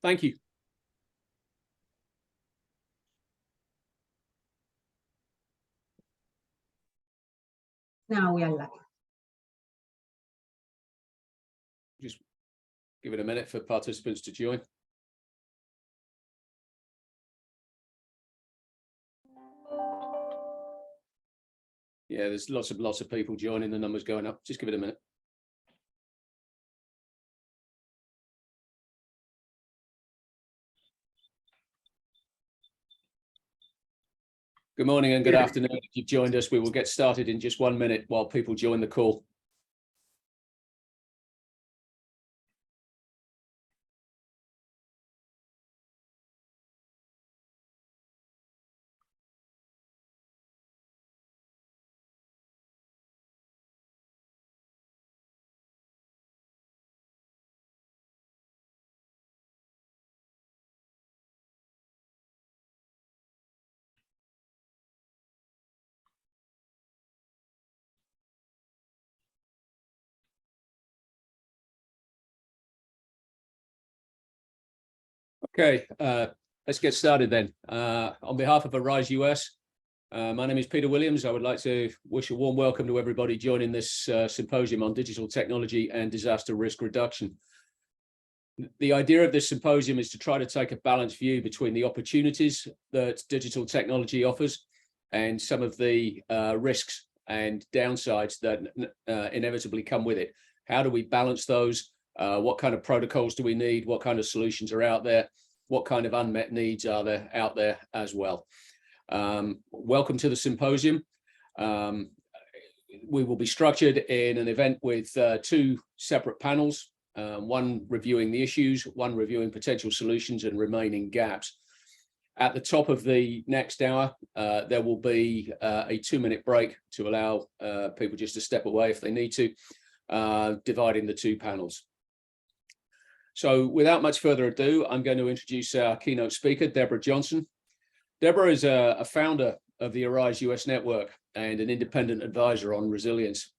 Thank you. Now we are live. Just give it a minute for participants to join. Yeah, there's lots of people joining, the numbers going up. Just give it a minute. Good morning and good afternoon. If you've joined us, we will get started in just 1 minute while people join the call. Okay, let's get started then. On behalf of ARISE-US, my name is Peter Williams. I would like to wish a warm welcome to everybody joining this symposium on digital technology and disaster risk reduction. The idea of this symposium is to try to take a balanced view between the opportunities that digital technology offers and some of the risks and downsides that inevitably come with it. How do we balance those? What kind of protocols do we need? What kind of solutions are out there? What kind of unmet needs are there out there as well? Welcome to the symposium. We will be structured in an event with 2 separate panels, one reviewing the issues, one reviewing potential solutions and remaining gaps. At the top of the next hour, there will be a 2-minute break to allow people just to step away if they need to, dividing the 2 panels. So without much further ado, I'm going to introduce our keynote speaker, Debbra Johnson. Debbra is a founder of the ARISE-US network and an independent advisor on resilience.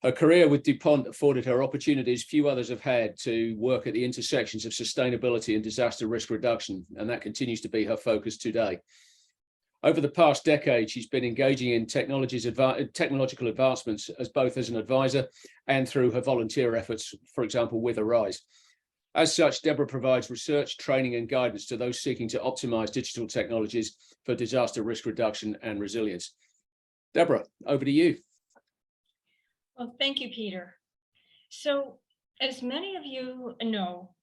Her career with DuPont afforded her opportunities few others have had to work at the intersections of sustainability and disaster risk reduction, and that continues to be her focus today. Over the past decade, she's been engaging in technological advancements both as an advisor and through her volunteer efforts, for example, with ARISE. As such, Debbra provides research, training and guidance to those seeking to optimize digital technologies for disaster risk reduction and resilience. Debbra, over to you. Well, thank you, Peter. So, as many of you know,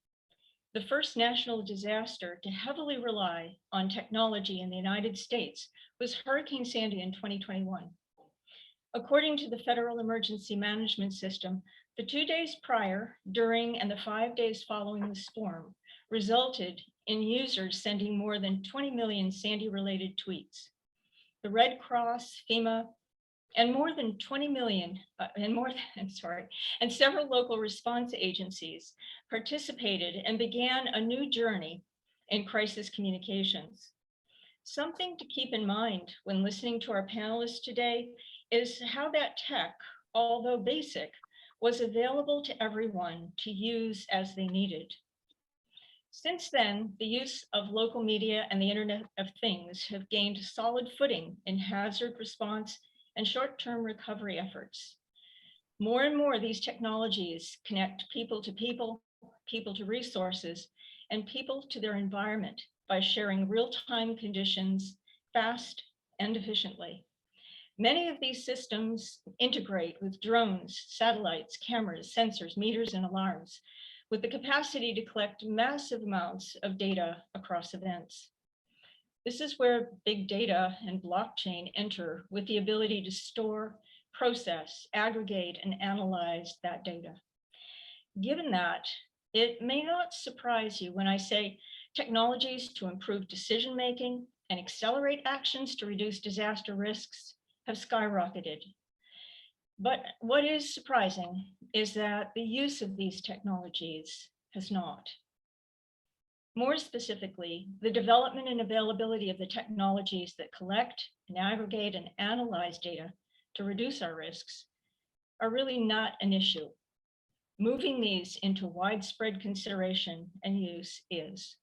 the first national disaster to heavily rely on technology in the United States was Hurricane Sandy in 2021. According to the Federal Emergency Management System, the 2 days prior, during, and the 5 days following the storm resulted in users sending more than 20 million Sandy-related tweets. The Red Cross, FEMA, and more than 20 million, and several local response agencies participated and began a new journey in crisis communications. Something to keep in mind when listening to our panelists today is how that tech, although basic, was available to everyone to use as they needed. Since then, the use of local media and the Internet of Things have gained solid footing in hazard response and short-term recovery efforts. More and more, these technologies connect people to people, people to resources, and people to their environment by sharing real-time conditions fast and efficiently. Many of these systems integrate with drones, satellites, cameras, sensors, meters, and alarms, with the capacity to collect massive amounts of data across events. This is where big data and blockchain enter with the ability to store, process, aggregate, and analyze that data. Given that, it may not surprise you when I say technologies to improve decision-making and accelerate actions to reduce disaster risks have skyrocketed. But what is surprising is that the use of these technologies has not. More specifically, the development and availability of the technologies that collect and aggregate and analyze data to reduce our risks are really not an issue. moving these into widespread consideration and use is.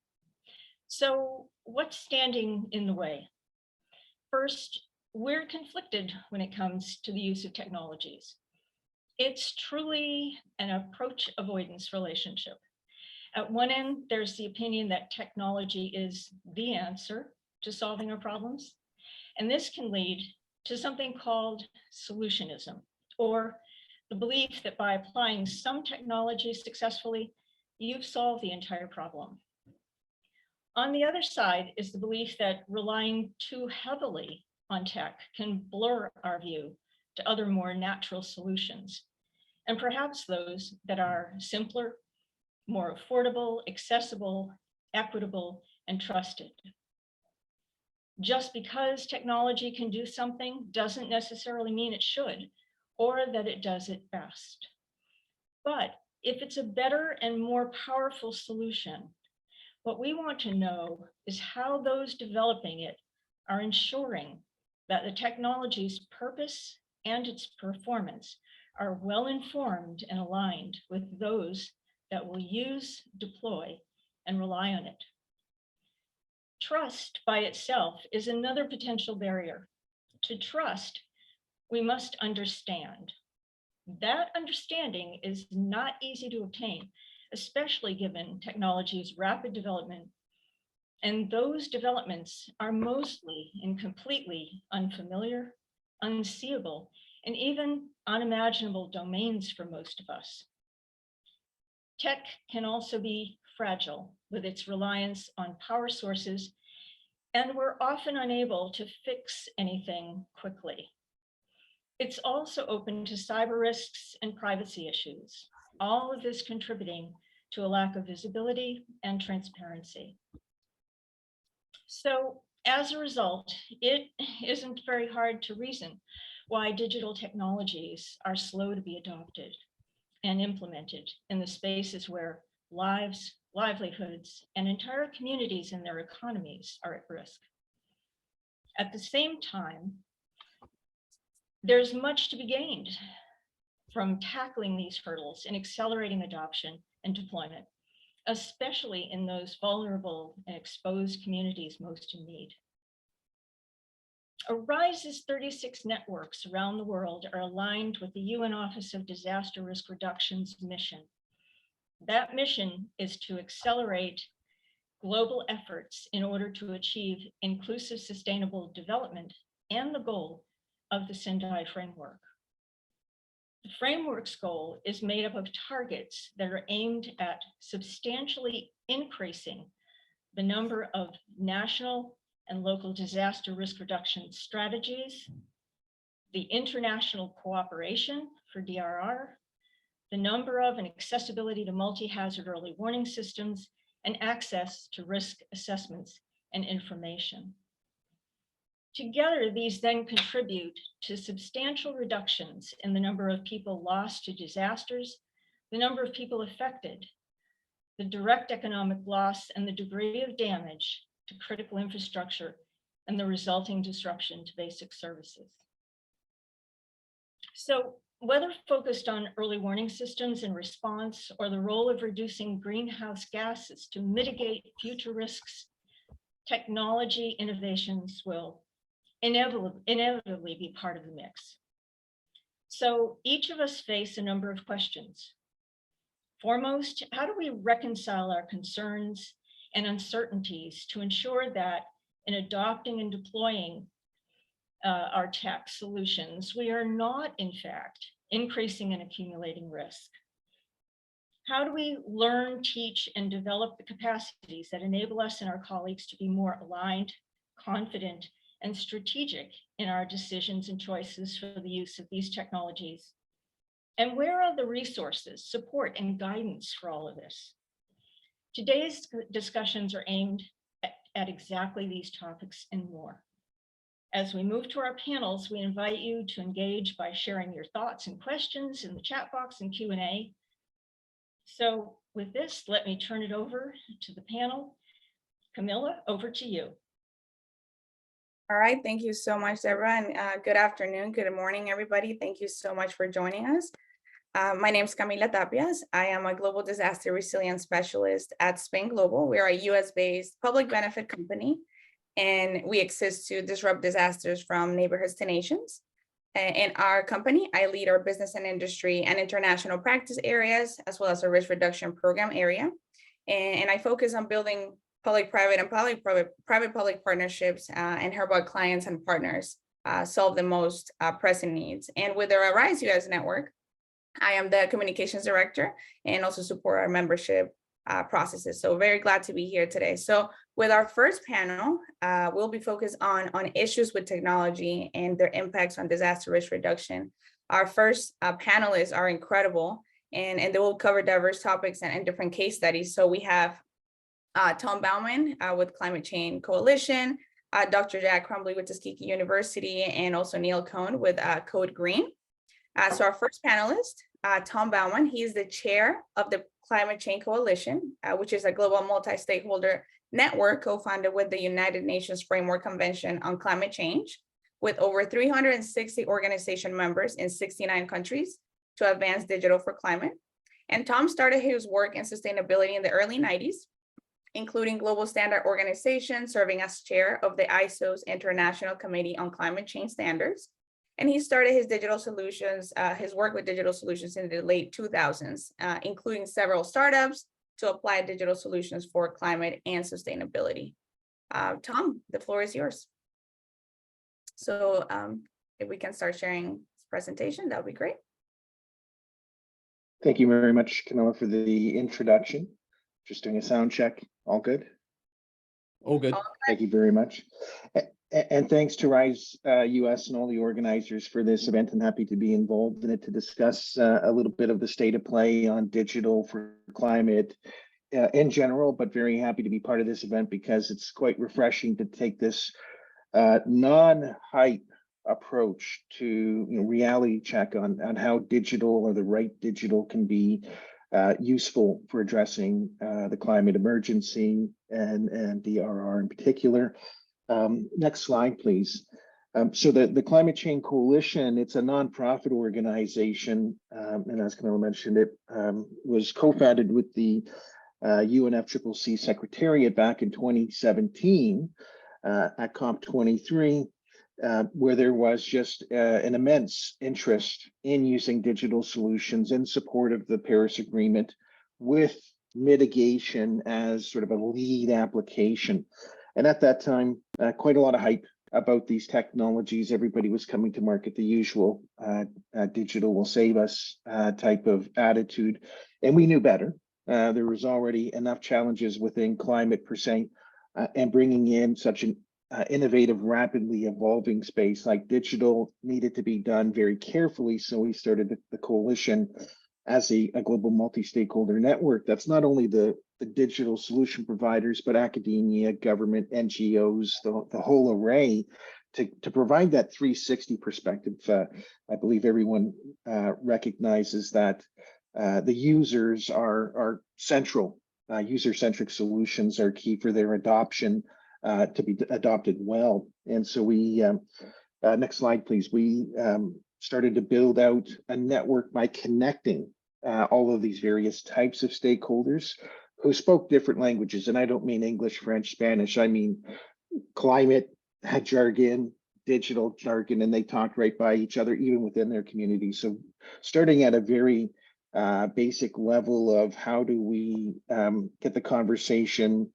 So what's standing in the way? First, we're conflicted when it comes to the use of technologies. It's truly an approach avoidance relationship. At one end, there's the opinion that technology is the answer to solving our problems. And this can lead to something called solutionism, or the belief that by applying some technology successfully, you've solved the entire problem. On the other side is the belief that relying too heavily on tech can blur our view to other more natural solutions, and perhaps those that are simpler, more affordable, accessible, equitable, and trusted. Just because technology can do something doesn't necessarily mean it should, or that it does it best. But if it's a better and more powerful solution, what we want to know is how those developing it are ensuring that the technology's purpose and its performance are well informed and aligned with those that will use, deploy, and rely on it. Trust by itself is another potential barrier. To trust, we must understand. That understanding is not easy to obtain, especially given technology's rapid development. And those developments are mostly and completely unfamiliar, unseeable, and even unimaginable domains for most of us. Tech can also be fragile with its reliance on power sources, and we're often unable to fix anything quickly. It's also open to cyber risks and privacy issues, all of this contributing to a lack of visibility and transparency. So as a result, it isn't very hard to reason why digital technologies are slow to be adopted and implemented in the spaces where lives, livelihoods, and entire communities and their economies are at risk. At the same time, there's much to be gained from tackling these hurdles and accelerating adoption and deployment, especially in those vulnerable and exposed communities most in need. ARISE's 36 networks around the world are aligned with the UN Office of Disaster Risk Reduction's mission. That mission is to accelerate global efforts in order to achieve inclusive sustainable development and the goal of the Sendai framework. The framework's goal is made up of targets that are aimed at substantially increasing the number of national and local disaster risk reduction strategies, the international cooperation for DRR, the number of and accessibility to multi-hazard early warning systems, and access to risk assessments and information. Together, these then contribute to substantial reductions in the number of people lost to disasters, the number of people affected, the direct economic loss, and the degree of damage to critical infrastructure and the resulting disruption to basic services. So whether focused on early warning systems and response or the role of reducing greenhouse gases to mitigate future risks, technology innovations will inevitably be part of the mix. So each of us face a number of questions. Foremost, how do we reconcile our concerns and uncertainties to ensure that in adopting and deploying our tech solutions, we are not, in fact, increasing and accumulating risk? How do we learn, teach, and develop the capacities that enable us and our colleagues to be more aligned, confident, and strategic in our decisions and choices for the use of these technologies? And where are the resources, support, and guidance for all of this? Today's discussions are aimed at exactly these topics and more. As we move to our panels, we invite you to engage by sharing your thoughts and questions in the chat box and Q&A. So with this, let me turn it over to the panel. Camila, over to you. All right, thank you so much, Deborah, and good afternoon, good morning, everybody. Thank you so much for joining us. My name is Camila Tapias. I am a global disaster resilience specialist at Spain Global. We are a US-based public benefit company, and we exist to disrupt disasters from neighborhoods to nations. In our company, I lead our business and industry and international practice areas, as well as a risk reduction program area. And I focus on building public-private and private-public partnerships and help our clients and partners solve the most pressing needs. And with our ARISE-US network, I am the communications director and also support our membership processes. So very glad to be here today. So with our first panel, we'll be focused on issues with technology and their impacts on disaster risk reduction. Our first panelists are incredible, and they will cover diverse topics and different case studies. So we have Tom Baumann with Climate Change Coalition, Dr. Jack Crumbly with Tuskegee University, and also Neil Cohn with Code Green. So our first panelist, Tom Baumann, he is the chair of the Climate Change Coalition, which is a global multi-stakeholder network co-founded with the United Nations Framework Convention on Climate Change, with over 360 organization members in 69 countries to advance digital for climate. And Tom started his work in sustainability in the early 90s, including global standard organizations, serving as chair of the ISO's International Committee on Climate Change Standards. And he started his digital solutions, his work with digital solutions in the late 2000s, including several startups to apply digital solutions for climate and sustainability. Tom, the floor is yours. So if we can start sharing this presentation, that would be great. Thank you very much, Camila, for the introduction. Just doing a sound check. All good? All good. Thank you very much. And thanks to ARISE-US and all the organizers for this event. I'm happy to be involved in it to discuss a little bit of the state of play on digital for climate in general, but very happy to be part of this event because it's quite refreshing to take this non-hype approach to reality check on how digital or the right digital can be useful for addressing the climate emergency and DRR in particular. Next slide, please. So the Climate Change Coalition, it's a nonprofit organization, and as Camila mentioned, it was co-founded with the UNFCCC Secretariat back in 2017 at COP23, where there was just an immense interest in using digital solutions in support of the Paris Agreement, with mitigation as sort of a lead application. And at that time, quite a lot of hype about these technologies. Everybody was coming to market the usual digital will save us type of attitude. And we knew better. There was already enough challenges within climate per se, and bringing in such an innovative, rapidly evolving space like digital needed to be done very carefully. So we started the coalition as a global multi-stakeholder network that's not only the digital solution providers, but academia, government, NGOs, the whole array to provide that 360 perspective. I believe everyone recognizes that the users are central. User-centric solutions are key for their adoption to be adopted well. And so we, next slide, please. We started to build out a network by connecting all of these various types of stakeholders who spoke different languages. And I don't mean English, French, Spanish. I mean climate jargon, digital jargon, and they talked right by each other, even within their community. So starting at a very basic level of how do we get the conversation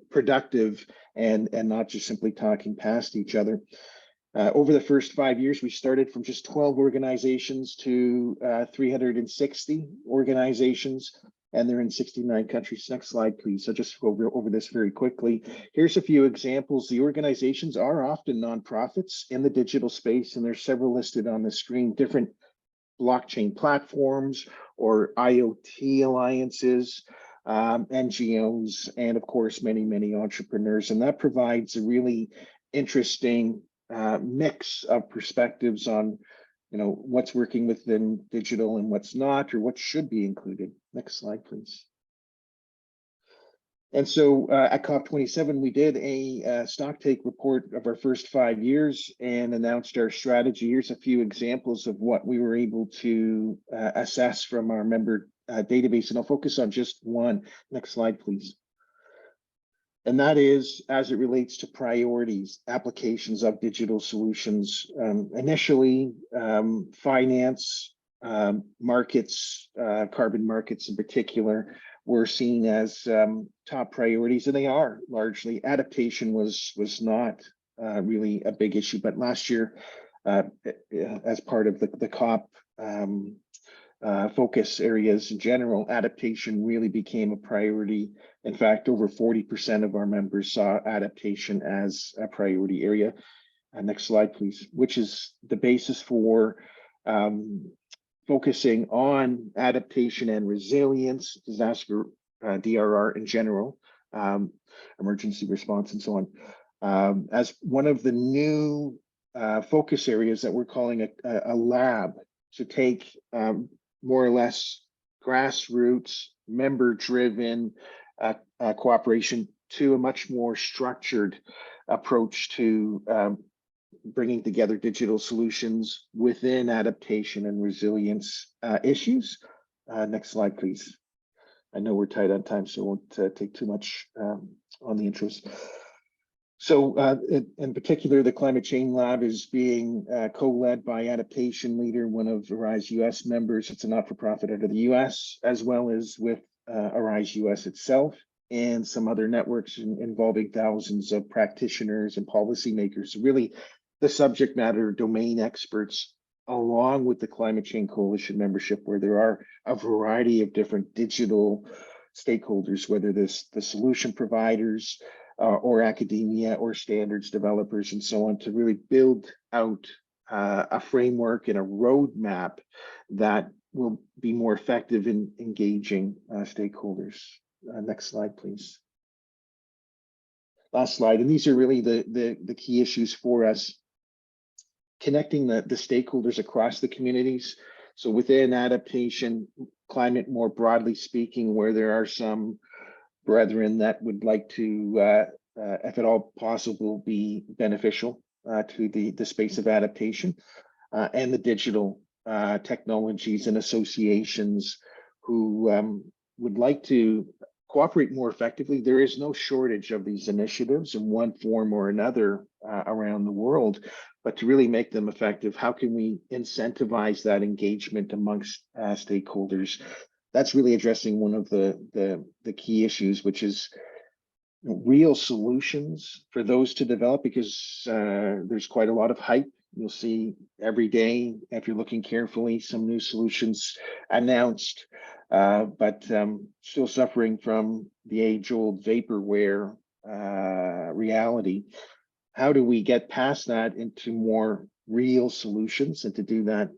productive and not just simply talking past each other. Over the first 5 years, we started from just 12 organizations to 360 organizations, and they're in 69 countries. Next slide, please. So just go over this very quickly. Here's a few examples. The organizations are often nonprofits in the digital space, and there's several listed on the screen, different blockchain platforms or IoT alliances, NGOs, and of course, many, many entrepreneurs. And that provides a really interesting mix of perspectives on, what's working within digital and what's not, or what should be included. Next slide, please. And so at COP27, we did a stock take report of our first 5 years and announced our strategy. Here's a few examples of what we were able to assess from our member database, and I'll focus on just one. Next slide, please. And that is as it relates to priorities, applications of digital solutions. Initially, finance, markets, carbon markets in particular, were seen as top priorities, and they are largely. Adaptation was not really a big issue, but last year, as part of the COP focus areas in general, adaptation really became a priority. In fact, over 40% of our members saw adaptation as a priority area. Next slide, please, which is the basis for focusing on adaptation and resilience, disaster DRR in general, emergency response and so on, as one of the new focus areas that we're calling a lab, to take more or less grassroots, member-driven cooperation to a much more structured approach to bringing together digital solutions within adaptation and resilience issues. Next slide, please. I know we're tight on time, so I won't take too much on the intros. So in particular, the Climate Change Lab is being co-led by Adaptation Leader, one of ARISE-US members. It's a not-for-profit out of the US, as well as with ARISE-US itself and some other networks involving thousands of practitioners and policymakers. Really, the subject matter domain experts, along with the Climate Change Coalition membership, where there are a variety of different digital stakeholders, whether this the solution providers or academia or standards developers and so on, to really build out a framework and a roadmap that will be more effective in engaging stakeholders. Next slide, please. Last slide, and these are really the key issues for us. Connecting the stakeholders across the communities. So within adaptation, climate more broadly speaking, where there are some brethren that would like to, if at all possible, be beneficial to the space of adaptation, and the digital technologies and associations who would like to cooperate more effectively. There is no shortage of these initiatives in one form or another around the world, but to really make them effective, how can we incentivize that engagement amongst stakeholders? That's really addressing one of the key issues, which is real solutions for those to develop, because there's quite a lot of hype. You'll see every day, if you're looking carefully, some new solutions announced, but still suffering from the age-old vaporware reality. How do we get past that into more real solutions, and to do that,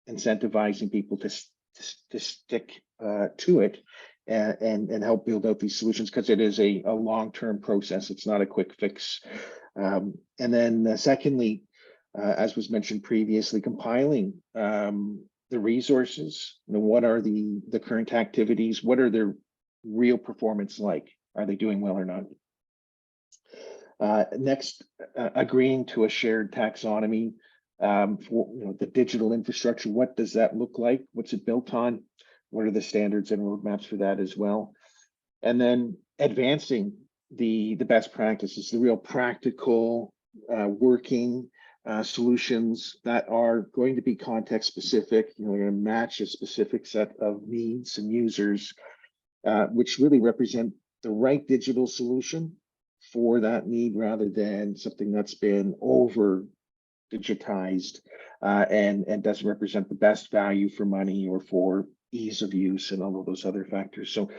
incentivizing people to stick to it and help build out these solutions, because it is a long-term process. It's not a quick fix. And then secondly, as was mentioned previously, compiling the resources. What are the current activities? What are their real performance like? Are they doing well or not? Next, agreeing to a shared taxonomy for the digital infrastructure. What does that look like? What's it built on? What are the standards and roadmaps for that as well? And then advancing the best practices, the real practical working solutions that are going to be context specific. They're going to match a specific set of needs and users, which really represent the right digital solution for that need, rather than something that's been over digitized and doesn't represent the best value for money or for ease of use and all of those other factors. So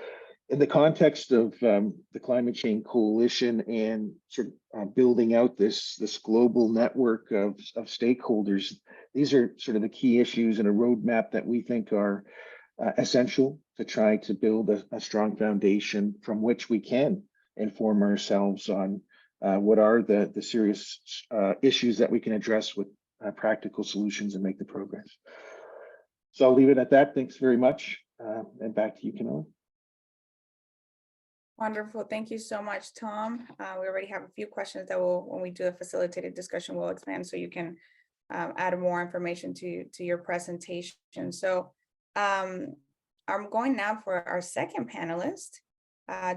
in the context of the Climate Change Coalition and sort of building out this global network of stakeholders, these are sort of the key issues and a roadmap that we think are essential to try to build a strong foundation from which we can inform ourselves on what are the serious issues that we can address with practical solutions and make the progress. So I'll leave it at that. Thanks very much. And back to you, Camila. Wonderful. Thank you so much, Tom. We already have a few questions that will, when we do a facilitated discussion, we'll expand so you can add more information to your presentation. So I'm going now for our second panelist,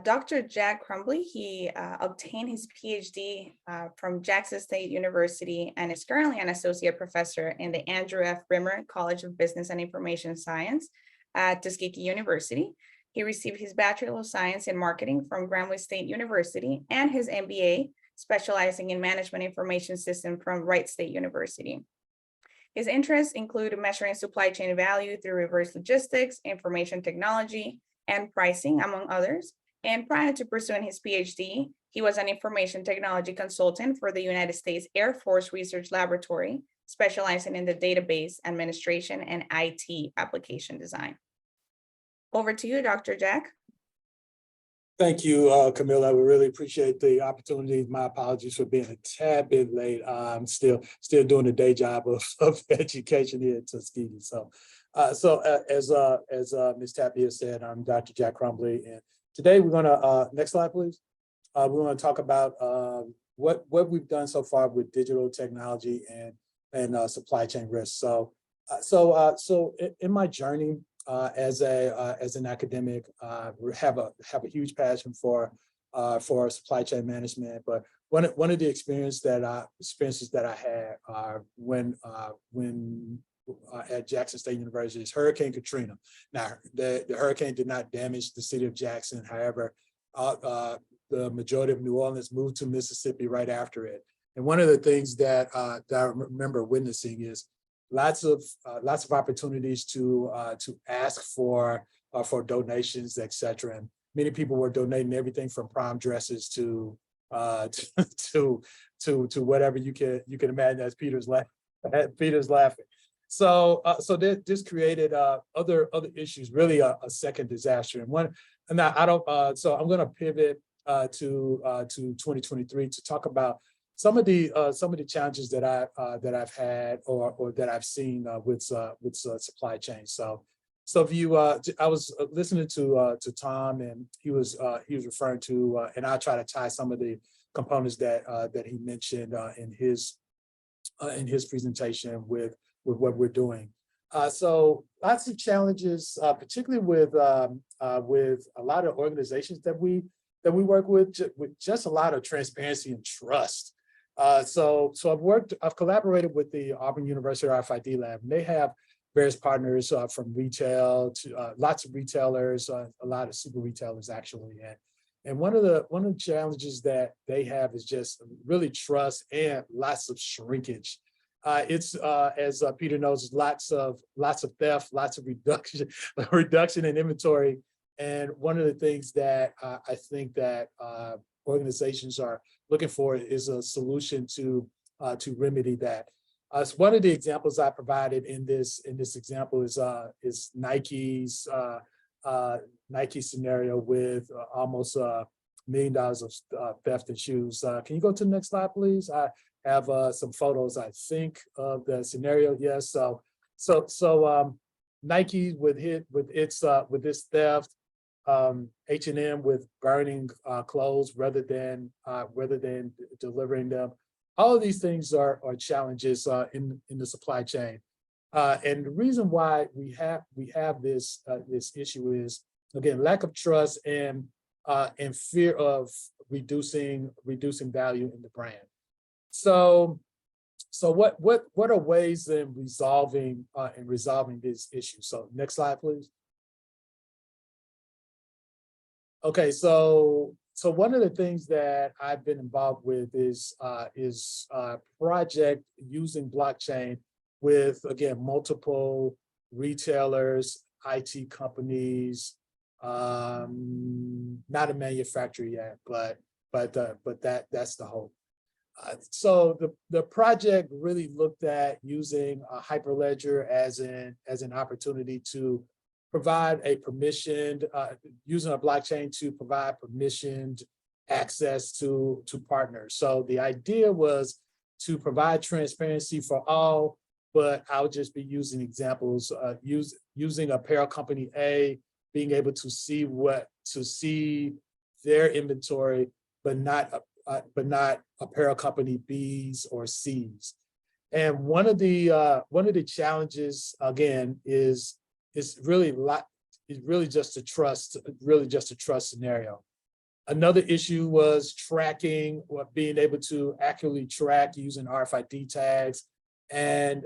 Dr. Jack Crumbly. He obtained his PhD from Jackson State University and is currently an associate professor in the Andrew F. Brimmer College of Business and Information Science at Tuskegee University. He received his Bachelor of Science in Marketing from Grambling State University and his MBA, specializing in Management Information System from Wright State University. His interests include measuring supply chain value through reverse logistics, information technology, and pricing, among others. And prior to pursuing his PhD, he was an information technology consultant for the United States Air Force Research Laboratory, specializing in the database administration and IT application design. Over to you, Dr. Jack. Thank you, Camila. We really appreciate the opportunity. My apologies for being a tad bit late. I'm still doing the day job of education here at Tuskegee. So as Ms. Tapias said, I'm Dr. Jack Crumbly, and today we're going to next slide, please. We're going to talk about what we've done so far with digital technology and supply chain risks. So in my journey. As an academic, have a huge passion for supply chain management. But one of the experiences that I had when at Jackson State University is Hurricane Katrina. Now, the hurricane did not damage the city of Jackson. However, the majority of New Orleans moved to Mississippi right after it. And one of the things that I remember witnessing is lots of opportunities to ask for donations, etc. And many people were donating everything from prom dresses to whatever you can imagine. As Peter's laughing. So this created other issues, really a second disaster. And I don't. So I'm going to pivot to 2023 to talk about some of the challenges that I've had or that I've seen with supply chain. So if you I was listening to Tom, and he was referring to, and I'll try to tie some of the components that he mentioned in his presentation with what we're doing. So lots of challenges, particularly with a lot of organizations that we work with just a lot of transparency and trust. So I've collaborated with the Auburn University RFID lab, and they have various partners from retail to lots of retailers, a lot of super retailers actually. And one of the challenges that they have is just really trust and lots of shrinkage. It's as Peter knows, lots of theft, lots of reduction in inventory. And one of the things that I think that organizations are looking for is a solution to remedy that. So one of the examples I provided in this example is Nike's scenario with almost $1 million of theft in shoes. Can you go to the next slide, please? I have some photos, I think, of the scenario. Yes. So Nike with this theft. H&M with burning clothes rather than delivering them. All of these things are challenges in the supply chain, and the reason why we have this issue is, again, lack of trust and fear of reducing value in the brand. So what are ways in resolving this issue? So next slide, please. Okay, so one of the things that I've been involved with is a project using blockchain with, again, multiple retailers, IT companies, not a manufacturer yet, but that's the hope. So the project really looked at using a Hyperledger as an opportunity to provide a permissioned, using a blockchain to provide permissioned access to partners. So the idea was to provide transparency for all, but I'll just be using examples, using apparel company A being able to see their inventory, but not apparel company B's or C's. And one of the challenges again is really just a trust scenario. Another issue was tracking, or being able to accurately track using RFID tags, and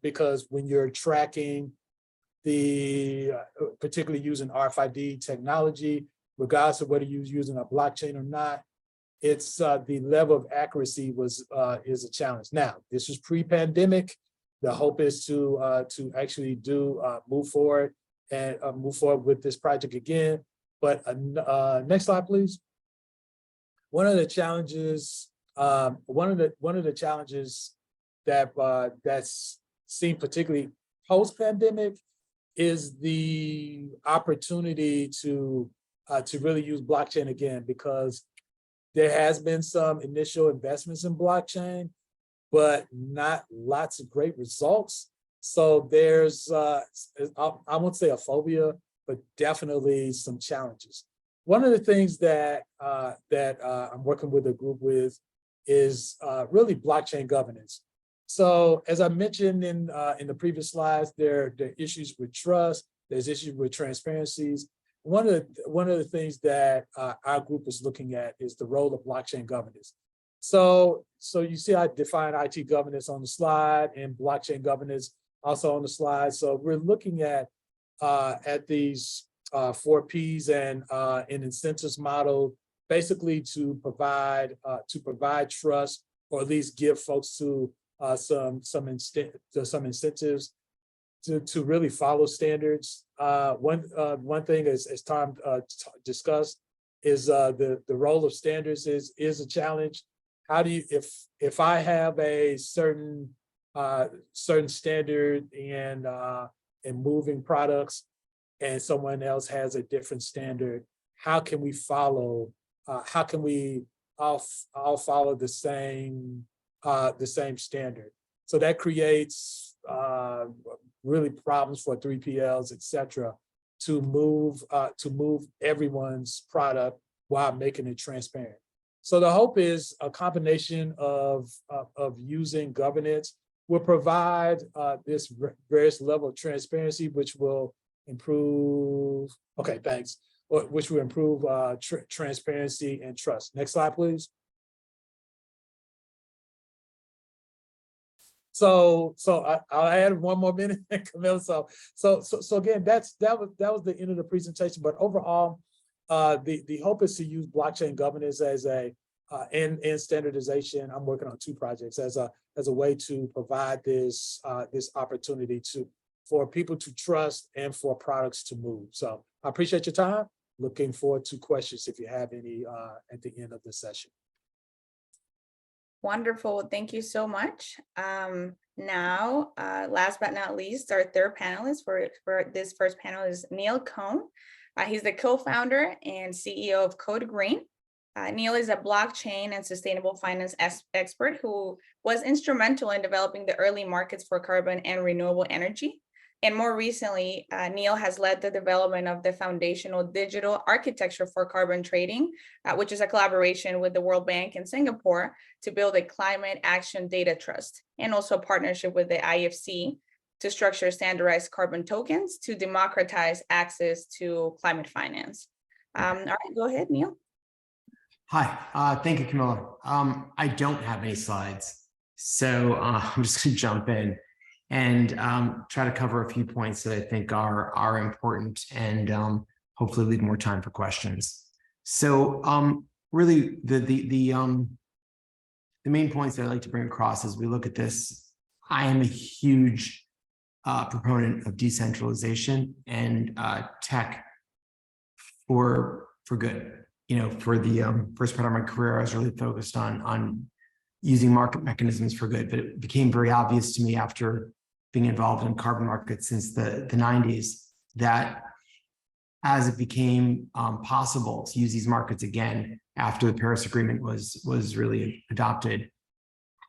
because when you're tracking particularly using RFID technology, regardless of whether you're using a blockchain or not, it's the level of accuracy is a challenge. Now, this is pre-pandemic. The hope is to actually move forward with this project again. But next slide, please. One of the challenges that's seen particularly post-pandemic is the opportunity to really use blockchain again, because there has been some initial investments in blockchain, but not lots of great results. So there's, I won't say a phobia, but definitely some challenges. One of the things that I'm working with a group with is really blockchain governance. So as I mentioned in the previous slides, there are issues with trust, there's issues with transparencies. One of the things that our group is looking at is the role of blockchain governance. So you see I define IT governance on the slide and blockchain governance also on the slide. So we're looking at these 4 Ps and incentives model, basically to provide trust, or at least give folks to some incentives to really follow standards. One thing, as Tom discussed, is the role of standards is a challenge. How do you, if I have a certain standard in moving products, and someone else has a different standard, how can we follow? How can we all follow the same standard? So that creates really problems for 3PLs, et cetera, to move everyone's product while making it transparent. So the hope is a combination of using governance will provide this various level of transparency, which will improve, okay, thanks, which will improve transparency and trust. Next slide, please. So I'll add one more minute, Camila. So again, that was the end of the presentation. But overall, the hope is to use blockchain governance as and standardization. I'm working on 2 projects as a way to provide this opportunity for people to trust and for products to move. So I appreciate your time. Looking forward to questions if you have any at the end of the session. Wonderful, thank you so much. Now, last but not least, our 3rd panelist for this first panel is Neil Cohn. He's the co-founder and CEO of Code Green. Neil is a blockchain and sustainable finance expert who was instrumental in developing the early markets for carbon and renewable energy. And more recently, Neil has led the development of the foundational digital architecture for carbon trading, which is a collaboration with the World Bank in Singapore to build a climate action data trust, and also a partnership with the IFC to structure standardized carbon tokens to democratize access to climate finance. All right, go ahead, Neil. Hi, thank you, Camila. I don't have any slides, so I'm just going to jump in and try to cover a few points that I think are important, and hopefully leave more time for questions. So really the main points that I'd like to bring across as we look at this, I am a huge proponent of decentralization and tech for good. You know, for the first part of my career, I was really focused on using market mechanisms for good, but it became very obvious to me after being involved in carbon markets since the 90s that as it became possible to use these markets again after the Paris Agreement was really adopted,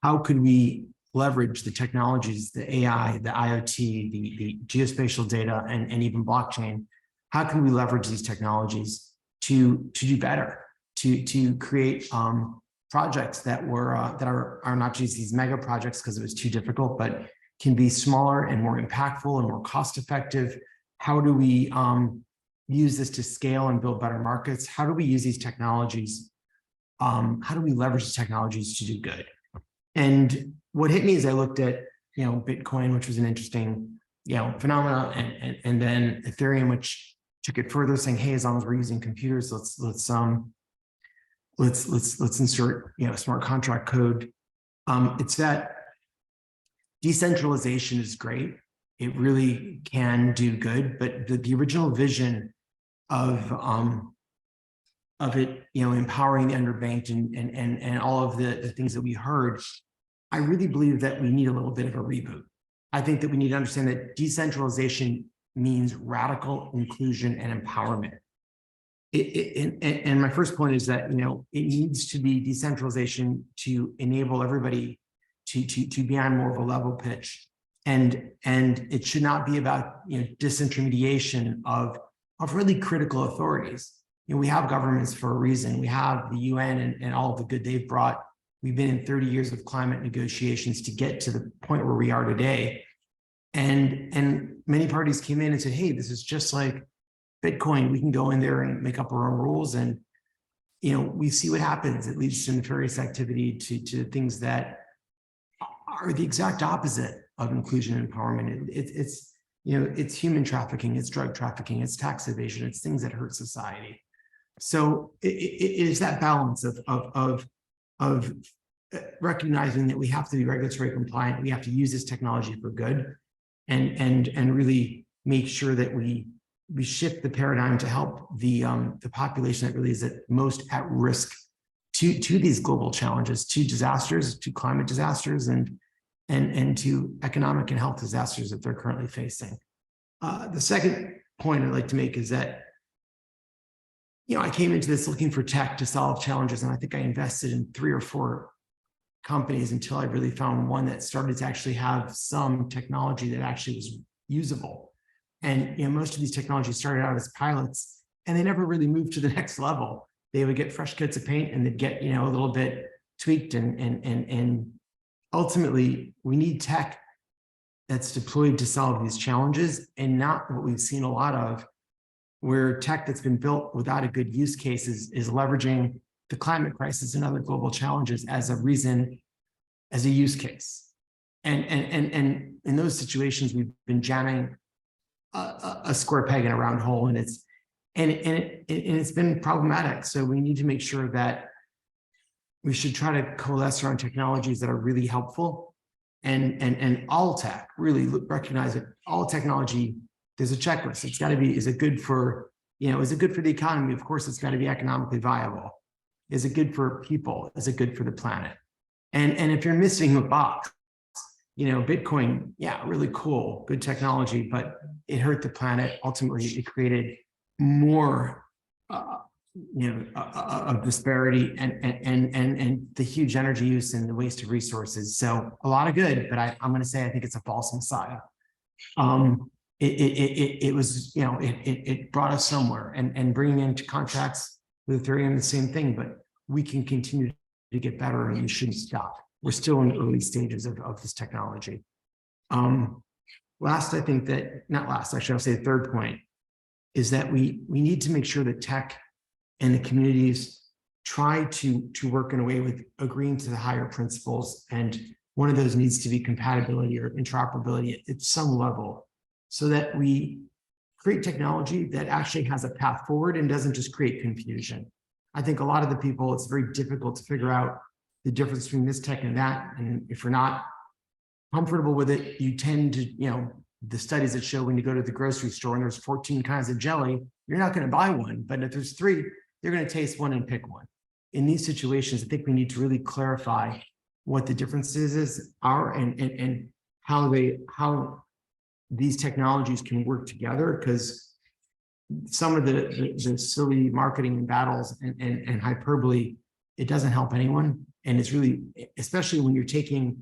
how could we leverage the technologies, the AI, the IoT, the geospatial data, and even blockchain? How can we leverage these technologies to do better, to create projects that are not just these mega projects because it was too difficult, but can be smaller and more impactful and more cost effective. How do we use this to scale and build better markets? How do we use these technologies? How do we leverage the technologies to do good? And what hit me as I looked at, Bitcoin, which was an interesting, phenomena, and then Ethereum, which took it further, saying, hey, as long as we're using computers, let's insert, smart contract code. It's that decentralization is great. It really can do good, but the original vision of it, empowering the underbanked and all of the things that we heard, I really believe that we need a little bit of a reboot. I think that we need to understand that decentralization means radical inclusion and empowerment. And my first point is that, it needs to be decentralization to enable everybody to be on more of a level pitch. And it should not be about, disintermediation of really critical authorities. We have governments for a reason. We have the UN and all of the good they've brought. We've been in 30 years of climate negotiations to get to the point where we are today. And many parties came in and said, hey, this is just like Bitcoin. We can go in there and make up our own rules. And, we see what happens. It leads to nefarious activity, to things that are the exact opposite of inclusion and empowerment. It's human trafficking, it's drug trafficking, it's tax evasion, it's things that hurt society. So it is that balance of recognizing that we have to be regulatory compliant, we have to use this technology for good, and really make sure that we shift the paradigm to help the population that really is at most at risk to these global challenges, to disasters, to climate disasters, and to economic and health disasters that they're currently facing. The second point I'd like to make is that, I came into this looking for tech to solve challenges, and I think I invested in 3 or 4 companies until I really found one that started to actually have some technology that actually was usable. And most of these technologies started out as pilots, and they never really moved to the next level. They would get fresh coats of paint, and they'd get a little bit tweaked, and ultimately we need tech that's deployed to solve these challenges, and not what we've seen a lot of, where tech that's been built without a good use case is leveraging the climate crisis and other global challenges as a reason, as a use case. And in those situations, we've been jamming a square peg in a round hole, and it's been problematic. So we need to make sure that we should try to coalesce around technologies that are really helpful, and all tech, really recognize that all technology, there's a checklist. It's got to be, is it good for the economy? Of course, it's got to be economically viable. Is it good for people? Is it good for the planet? And if you're missing a box, Bitcoin, yeah, really cool, good technology, but it hurt the planet. Ultimately, it created more of disparity and the huge energy use and the waste of resources. So a lot of good, but I'm going to say I think it's a false messiah. It was, it brought us somewhere, and bringing into contracts with Ethereum, the same thing, but we can continue to get better, and we shouldn't stop. We're still in the early stages of this technology. Last, I think that, not last, actually, I'll say the third point is that we need to make sure that tech and the communities try to work in a way with agreeing to the higher principles. And one of those needs to be compatibility or interoperability at some level, so that we create technology that actually has a path forward and doesn't just create confusion. I think a lot of the people, it's very difficult to figure out the difference between this tech and that. And if you're not comfortable with it, you tend to, the studies that show when you go to the grocery store and there's 14 kinds of jelly, you're not going to buy one. But if there's 3, you're going to taste one and pick one. In these situations, I think we need to really clarify what the differences are and how these technologies can work together, because some of the silly marketing battles and hyperbole, it doesn't help anyone. And it's really, especially when you're taking,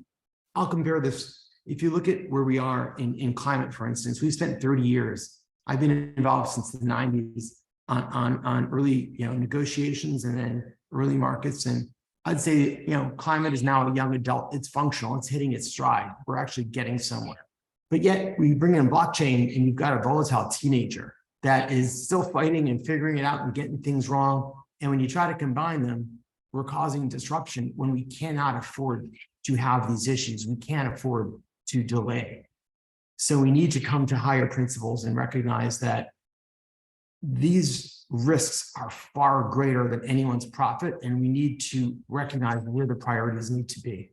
I'll compare this. If you look at where we are in climate, for instance, we've spent 30 years. I've been involved since the 90s on early, negotiations and then early markets. And I'd say, climate is now a young adult. It's functional. It's hitting its stride. We're actually getting somewhere. But yet we bring in blockchain and you've got a volatile teenager that is still fighting and figuring it out and getting things wrong. And when you try to combine them, we're causing disruption when we cannot afford to have these issues. We can't afford to delay. So we need to come to higher principles and recognize that these risks are far greater than anyone's profit, and we need to recognize where the priorities need to be.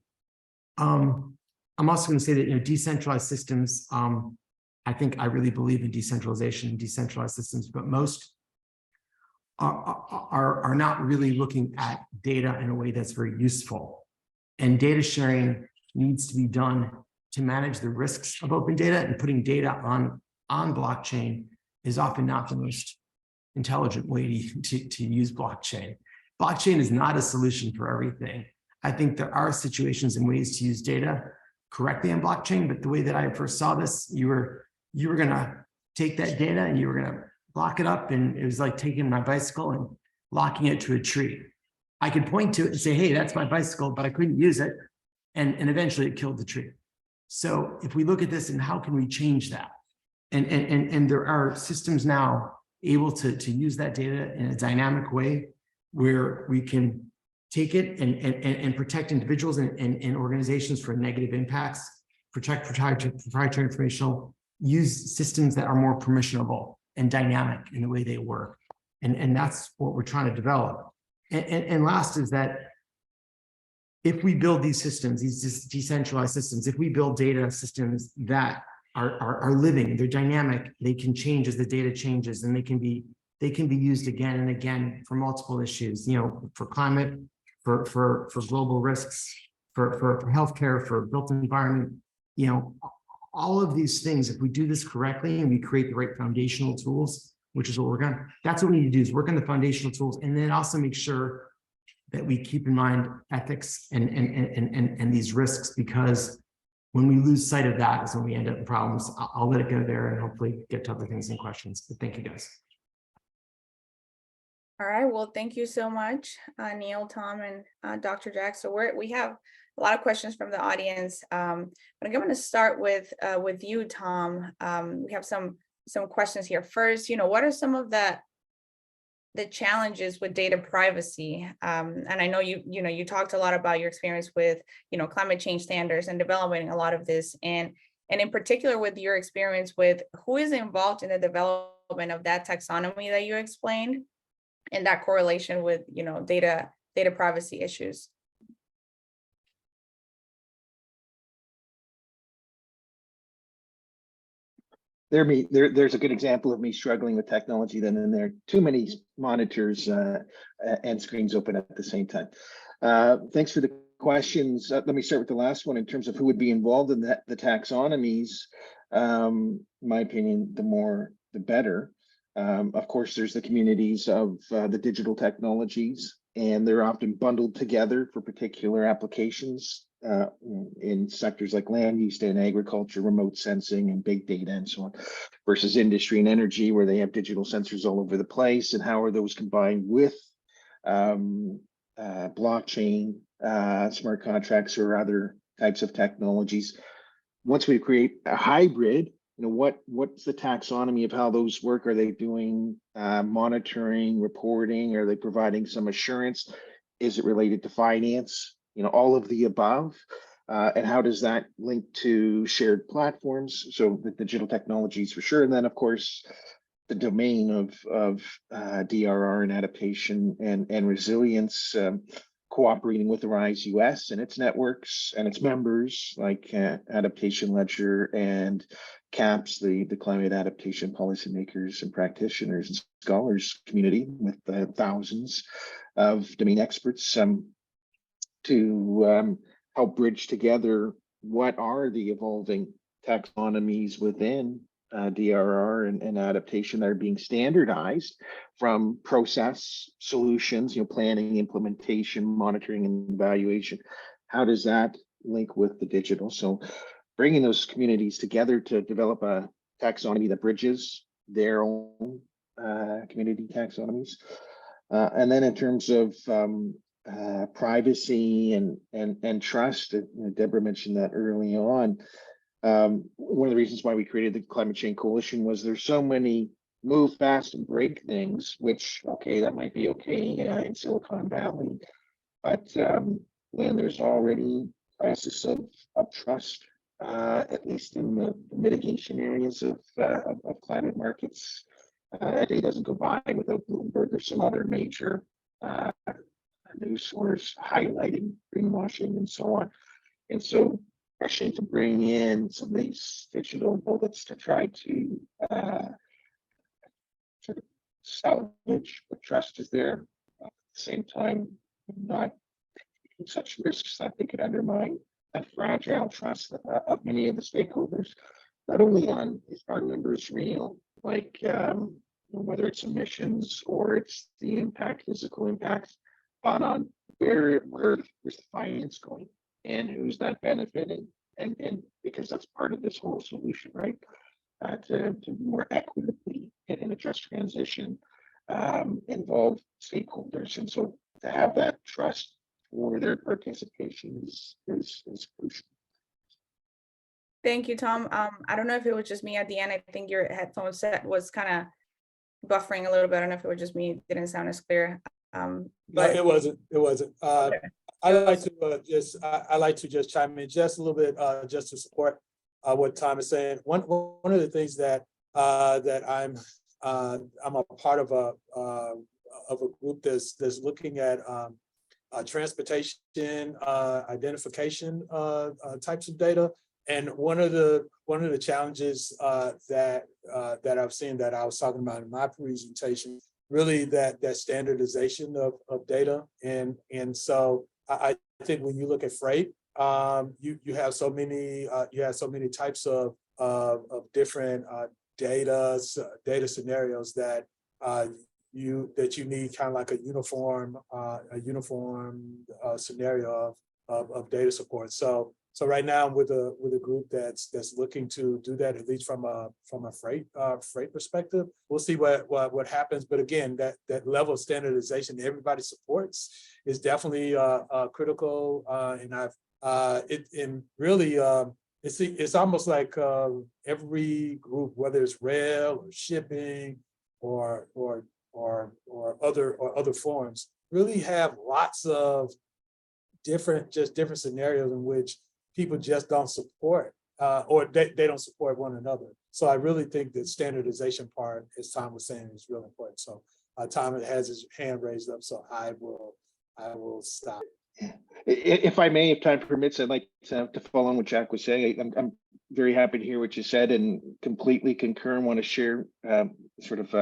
I'm also going to say that decentralized systems. I really believe in decentralization and decentralized systems, but most are not really looking at data in a way that's very useful. And data sharing needs to be done to manage the risks of open data, and putting data on blockchain is often not the most intelligent way to use blockchain. Blockchain is not a solution for everything. I think there are situations and ways to use data correctly on blockchain, but the way that I first saw this, you were going to take that data and you were going to lock it up, and it was like taking my bicycle and locking it to a tree. I could point to it and say, hey, that's my bicycle, but I couldn't use it. And eventually it killed the tree. So if we look at this and how can we change that? And there are systems now able to use that data in a dynamic way where we can take it and protect individuals and organizations from negative impacts, protect proprietary information, use systems that are more permissionable and dynamic in the way they work. And that's what we're trying to develop. And last is that if we build these systems, these decentralized systems, if we build data systems that are living, they're dynamic, they can change as the data changes, and they can be used again and again for multiple issues, for climate, for global risks, for healthcare, for built environment, all of these things. If we do this correctly and we create the right foundational tools, which is what that's what we need to do, is work on the foundational tools, and then also make sure that we keep in mind ethics and these risks, because when we lose sight of that is when we end up in problems. I'll let it go there and hopefully get to other things and questions. But thank you, guys. All right, well, thank you so much, Neil, Tom, and Dr. Jack. So we have a lot of questions from the audience, but I'm going to start with you, Tom. We have some questions here. First, what are some of the challenges with data privacy? And I know you talked a lot about your experience with climate change standards and developing a lot of this, and in particular with your experience with who is involved in the development of that taxonomy that you explained, and that correlation with data privacy issues. There's a good example of me struggling with technology then, and there are too many monitors and screens open at the same time. Thanks for the questions. Let me start with the last one in terms of who would be involved in the taxonomies. My opinion, the more, the better. Of course, there's the communities of the digital technologies, and they're often bundled together for particular applications in sectors like land use and agriculture, remote sensing, and big data, and so on, versus industry and energy, where they have digital sensors all over the place. And how are those combined with blockchain, smart contracts, or other types of technologies? Once we create a hybrid, what's the taxonomy of how those work? Are they doing monitoring, reporting? Are they providing some assurance? Is it related to finance? All of the above. And how does that link to shared platforms? So the digital technologies for sure. And then, of course, the domain of DRR and adaptation and resilience, cooperating with ARISE-US and its networks and its members, like Adaptation Ledger and CAPS, the climate adaptation policymakers and practitioners and scholars community with thousands of domain experts, to help bridge together what are the evolving taxonomies within DRR and adaptation that are being standardized from process solutions, planning, implementation, monitoring, and evaluation. How does that link with the digital? So bringing those communities together to develop a taxonomy that bridges their own community taxonomies. And then in terms of privacy and trust, Deborah mentioned that early on. One of the reasons why we created the Climate Change Coalition was there's so many move fast and break things, which, okay, that might be okay in Silicon Valley, but when there's already crisis of trust, at least in the mitigation areas of climate markets, a day doesn't go by without Bloomberg or some other major news source highlighting greenwashing and so on. And so rushing to bring in some of these digital bullets to try to sort of salvage what trust is there, at the same time not taking such risks that they could undermine that fragile trust of many of the stakeholders, not only on is our numbers real, like whether it's emissions or it's the impact, physical impact, but on where's the finance going and who's that benefiting, and because that's part of this whole solution, right? To more equitably in a just transition involve stakeholders, and so to have that trust for their participation is crucial. Thank you, Tom. I don't know if it was just me at the end. I think your headphone set was kind of buffering a little bit. I don't know if it was just me. It didn't sound as clear. No, it wasn't. It wasn't. Okay. I like to just chime in just a little bit, just to support what Tom is saying. One of the things that I'm a part of a group that's looking at transportation identification types of data. And one of the challenges that I've seen, that I was talking about in my presentation, really that standardization of data. And so I think when you look at freight, you have so many types of different data scenarios that you need kind of like a uniform scenario of data support. So right now I'm with a group that's looking to do that, at least from a freight perspective. We'll see what happens. But again, that level of standardization that everybody supports is definitely critical. It's almost like every group, whether it's rail or shipping or other forms, really have lots of different scenarios in which people just don't support or they don't support one another. So I really think that standardization part, as Tom was saying, is really important. So Tom has his hand raised up, so I will stop. If I may, if time permits, I'd like to follow on what Jack was saying. I'm very happy to hear what you said and completely concur and want to share sort of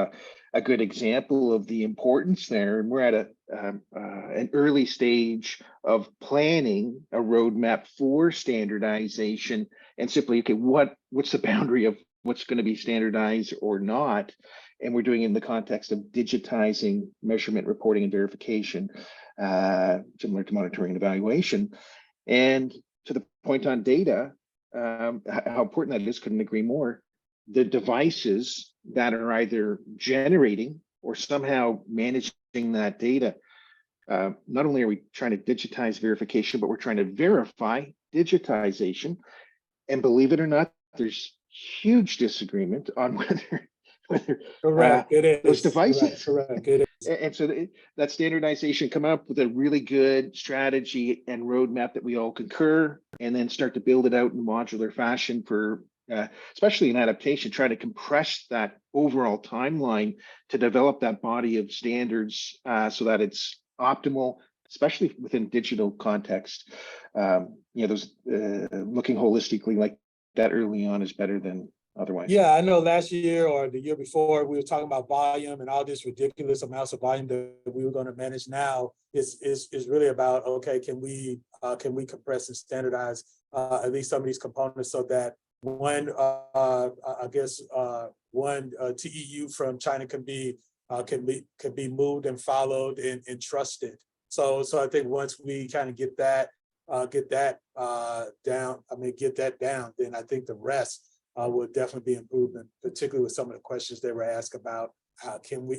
a good example of the importance there. And we're at an early stage of planning a roadmap for standardization and simply, okay, what's the boundary of what's going to be standardized or not? And we're doing it in the context of digitizing measurement, reporting, and verification, similar to monitoring and evaluation. And to the point on data, how important that is, couldn't agree more. The devices that are either generating or somehow managing that data, not only are we trying to digitize verification, but we're trying to verify digitization. And believe it or not, there's huge disagreement on whether Correct. It is those devices. Correct. It is. And so that standardization, come up with a really good strategy and roadmap that we all concur, and then start to build it out in modular fashion for, especially in adaptation, trying to compress that overall timeline to develop that body of standards so that it's optimal, especially within digital context. Those looking holistically like that early on is better than otherwise. Yeah, I know last year or the year before, we were talking about volume and all this ridiculous amounts of volume that we were going to manage. Now is really about, okay, can we compress and standardize at least some of these components so that one TEU from China can be moved and followed and trusted. So I think once we kind of get that down, then I think the rest will definitely be improvement, particularly with some of the questions they were asked about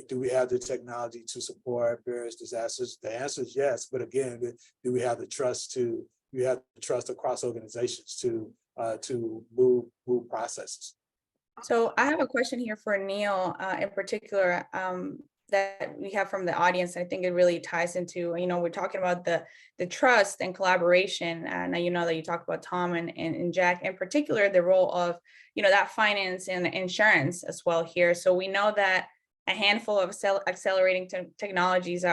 do we have the technology to support various disasters? The answer is yes, but again, do we have the trust across organizations to move processes? So I have a question here for Neil in particular that we have from the audience. I think it really ties into, we're talking about the trust and collaboration. Now, that you talk about Tom and Jack, in particular, the role of, that finance and insurance as well here. So we know that a handful of accelerating technologies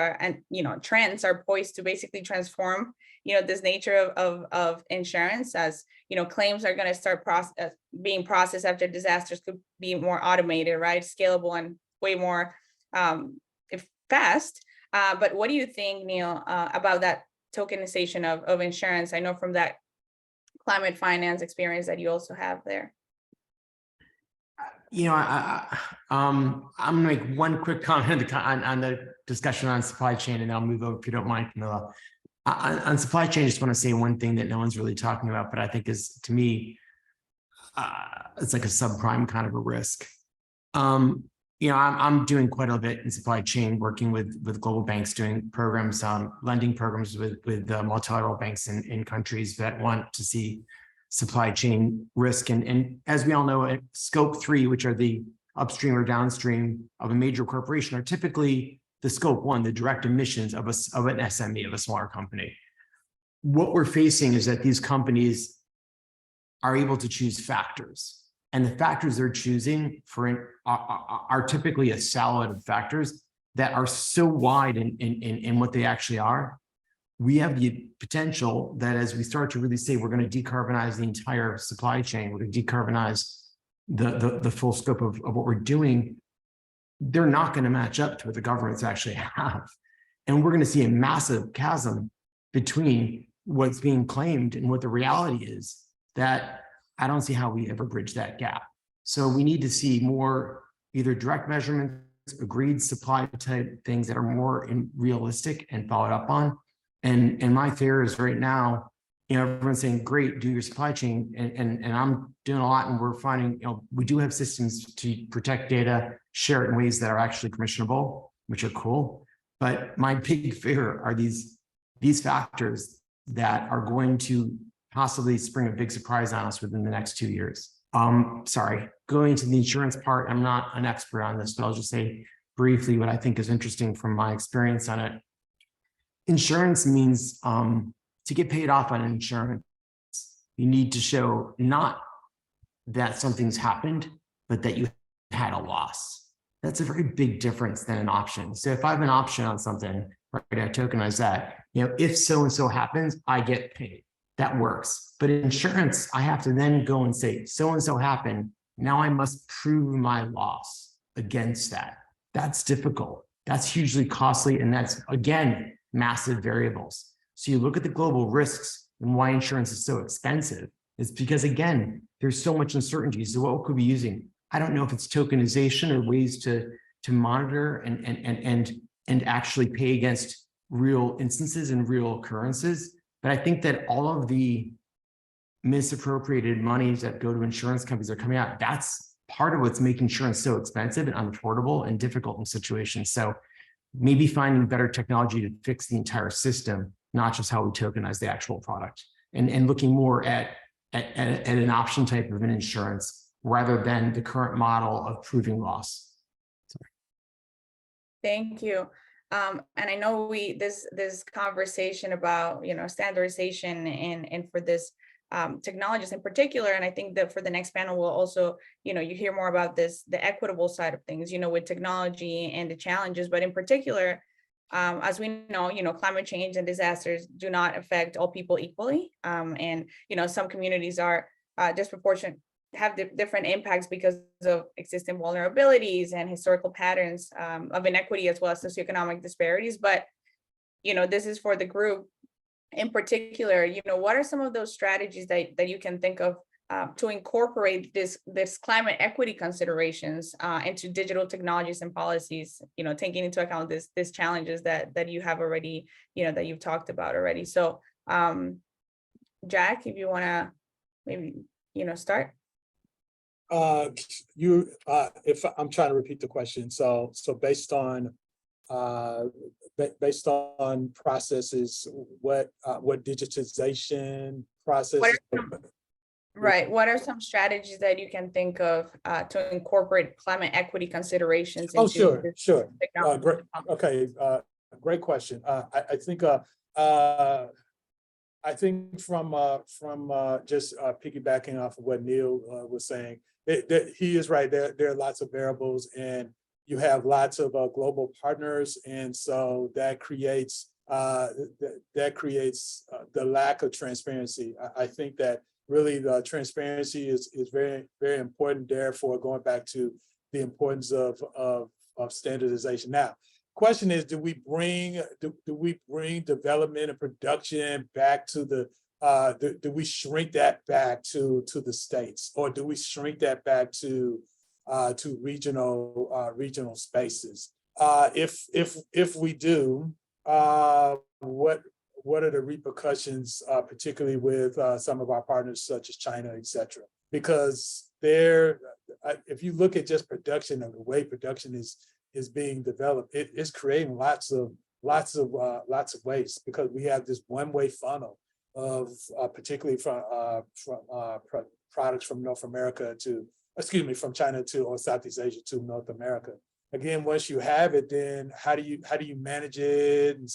trends are poised to basically transform, this nature of insurance, as, claims are going to start being processed after disasters could be more automated, right? Scalable and way more fast. But what do you think, Neil, about that tokenization of insurance? I know from that climate finance experience that you also have there. I'm going to make one quick comment on the discussion on supply chain, and I'll move over if you don't mind, Camila. On supply chain, I just want to say one thing that no one's really talking about, but I think is, to me, it's like a subprime kind of a risk. I'm doing quite a bit in supply chain, working with global banks, doing programs, lending programs with multilateral banks in countries that want to see supply chain risk. And as we all know, scope 3, which are the upstream or downstream of a major corporation, are typically the scope 1, the direct emissions of an SME, of a smaller company. What we're facing is that these companies are able to choose factors, and the factors they're choosing are typically a salad of factors that are so wide in what they actually are. We have the potential that as we start to really say we're going to decarbonize the entire supply chain, we're going to decarbonize the full scope of what we're doing, they're not going to match up to what the governments actually have. And we're going to see a massive chasm between what's being claimed and what the reality is, that I don't see how we ever bridge that gap. So we need to see more either direct measurements, agreed supply type things that are more realistic and followed up on. And my fear is right now, everyone's saying, great, do your supply chain. And I'm doing a lot, and we're finding, we do have systems to protect data, share it in ways that are actually permissionable, which are cool. But my big fear are these factors that are going to possibly spring a big surprise on us within the next 2 years. Sorry, going to the insurance part, I'm not an expert on this, but I'll just say briefly what I think is interesting from my experience on it. Insurance means to get paid off on insurance, you need to show not that something's happened, but that you had a loss. That's a very big difference than an option. So if I have an option on something, right, I tokenize that, if so-and-so happens, I get paid. That works. But in insurance, I have to then go and say, so-and-so happened. Now I must prove my loss against that. That's difficult. That's hugely costly. And that's, again, massive variables. So you look at the global risks and why insurance is so expensive. It's because, again, there's so much uncertainty. So what could we be using? I don't know if it's tokenization or ways to monitor and actually pay against real instances and real occurrences. But I think that all of the misappropriated monies that go to insurance companies are coming out. That's part of what's making insurance so expensive and unaffordable and difficult in situations. So maybe finding better technology to fix the entire system, not just how we tokenize the actual product, and looking more at an option type of an insurance rather than the current model of proving loss. Sorry. Thank you. And I know this conversation about standardization and for this technologies in particular, and I think that for the next panel we'll also you hear more about the equitable side of things with technology and the challenges, but in particular as we know climate change and disasters do not affect all people equally, and some communities are disproportionate, have different impacts because of existing vulnerabilities and historical patterns of inequity, as well as socioeconomic disparities. But this is for the group in particular. What are some of those strategies that you can think of to incorporate this climate equity considerations into digital technologies and policies, taking into account these challenges that you have already, that you've talked about already. So Jack, if you want to maybe start. If I'm trying to repeat the question, so based on processes, what digitization processes? Right. What are some strategies that you can think of to incorporate climate equity considerations into? Oh, sure. technology? Great. Okay. Great question. I think from just piggybacking off of what Neil was saying, that he is right. There are lots of variables, and you have lots of global partners, and so that creates the lack of transparency. I think that really the transparency is very, very important. Therefore, going back to the importance of standardization. Now, question is, do we bring development and production back to the do we shrink that back to the states, or do we shrink that back to regional spaces? If we do, what are the repercussions, particularly with some of our partners such as China, et cetera? Because if you look at just production and the way production is being developed, it's creating lots of waste, because we have this one-way funnel of particularly from products from North America from China to, or Southeast Asia to North America. Again, once you have it, then how do you manage it and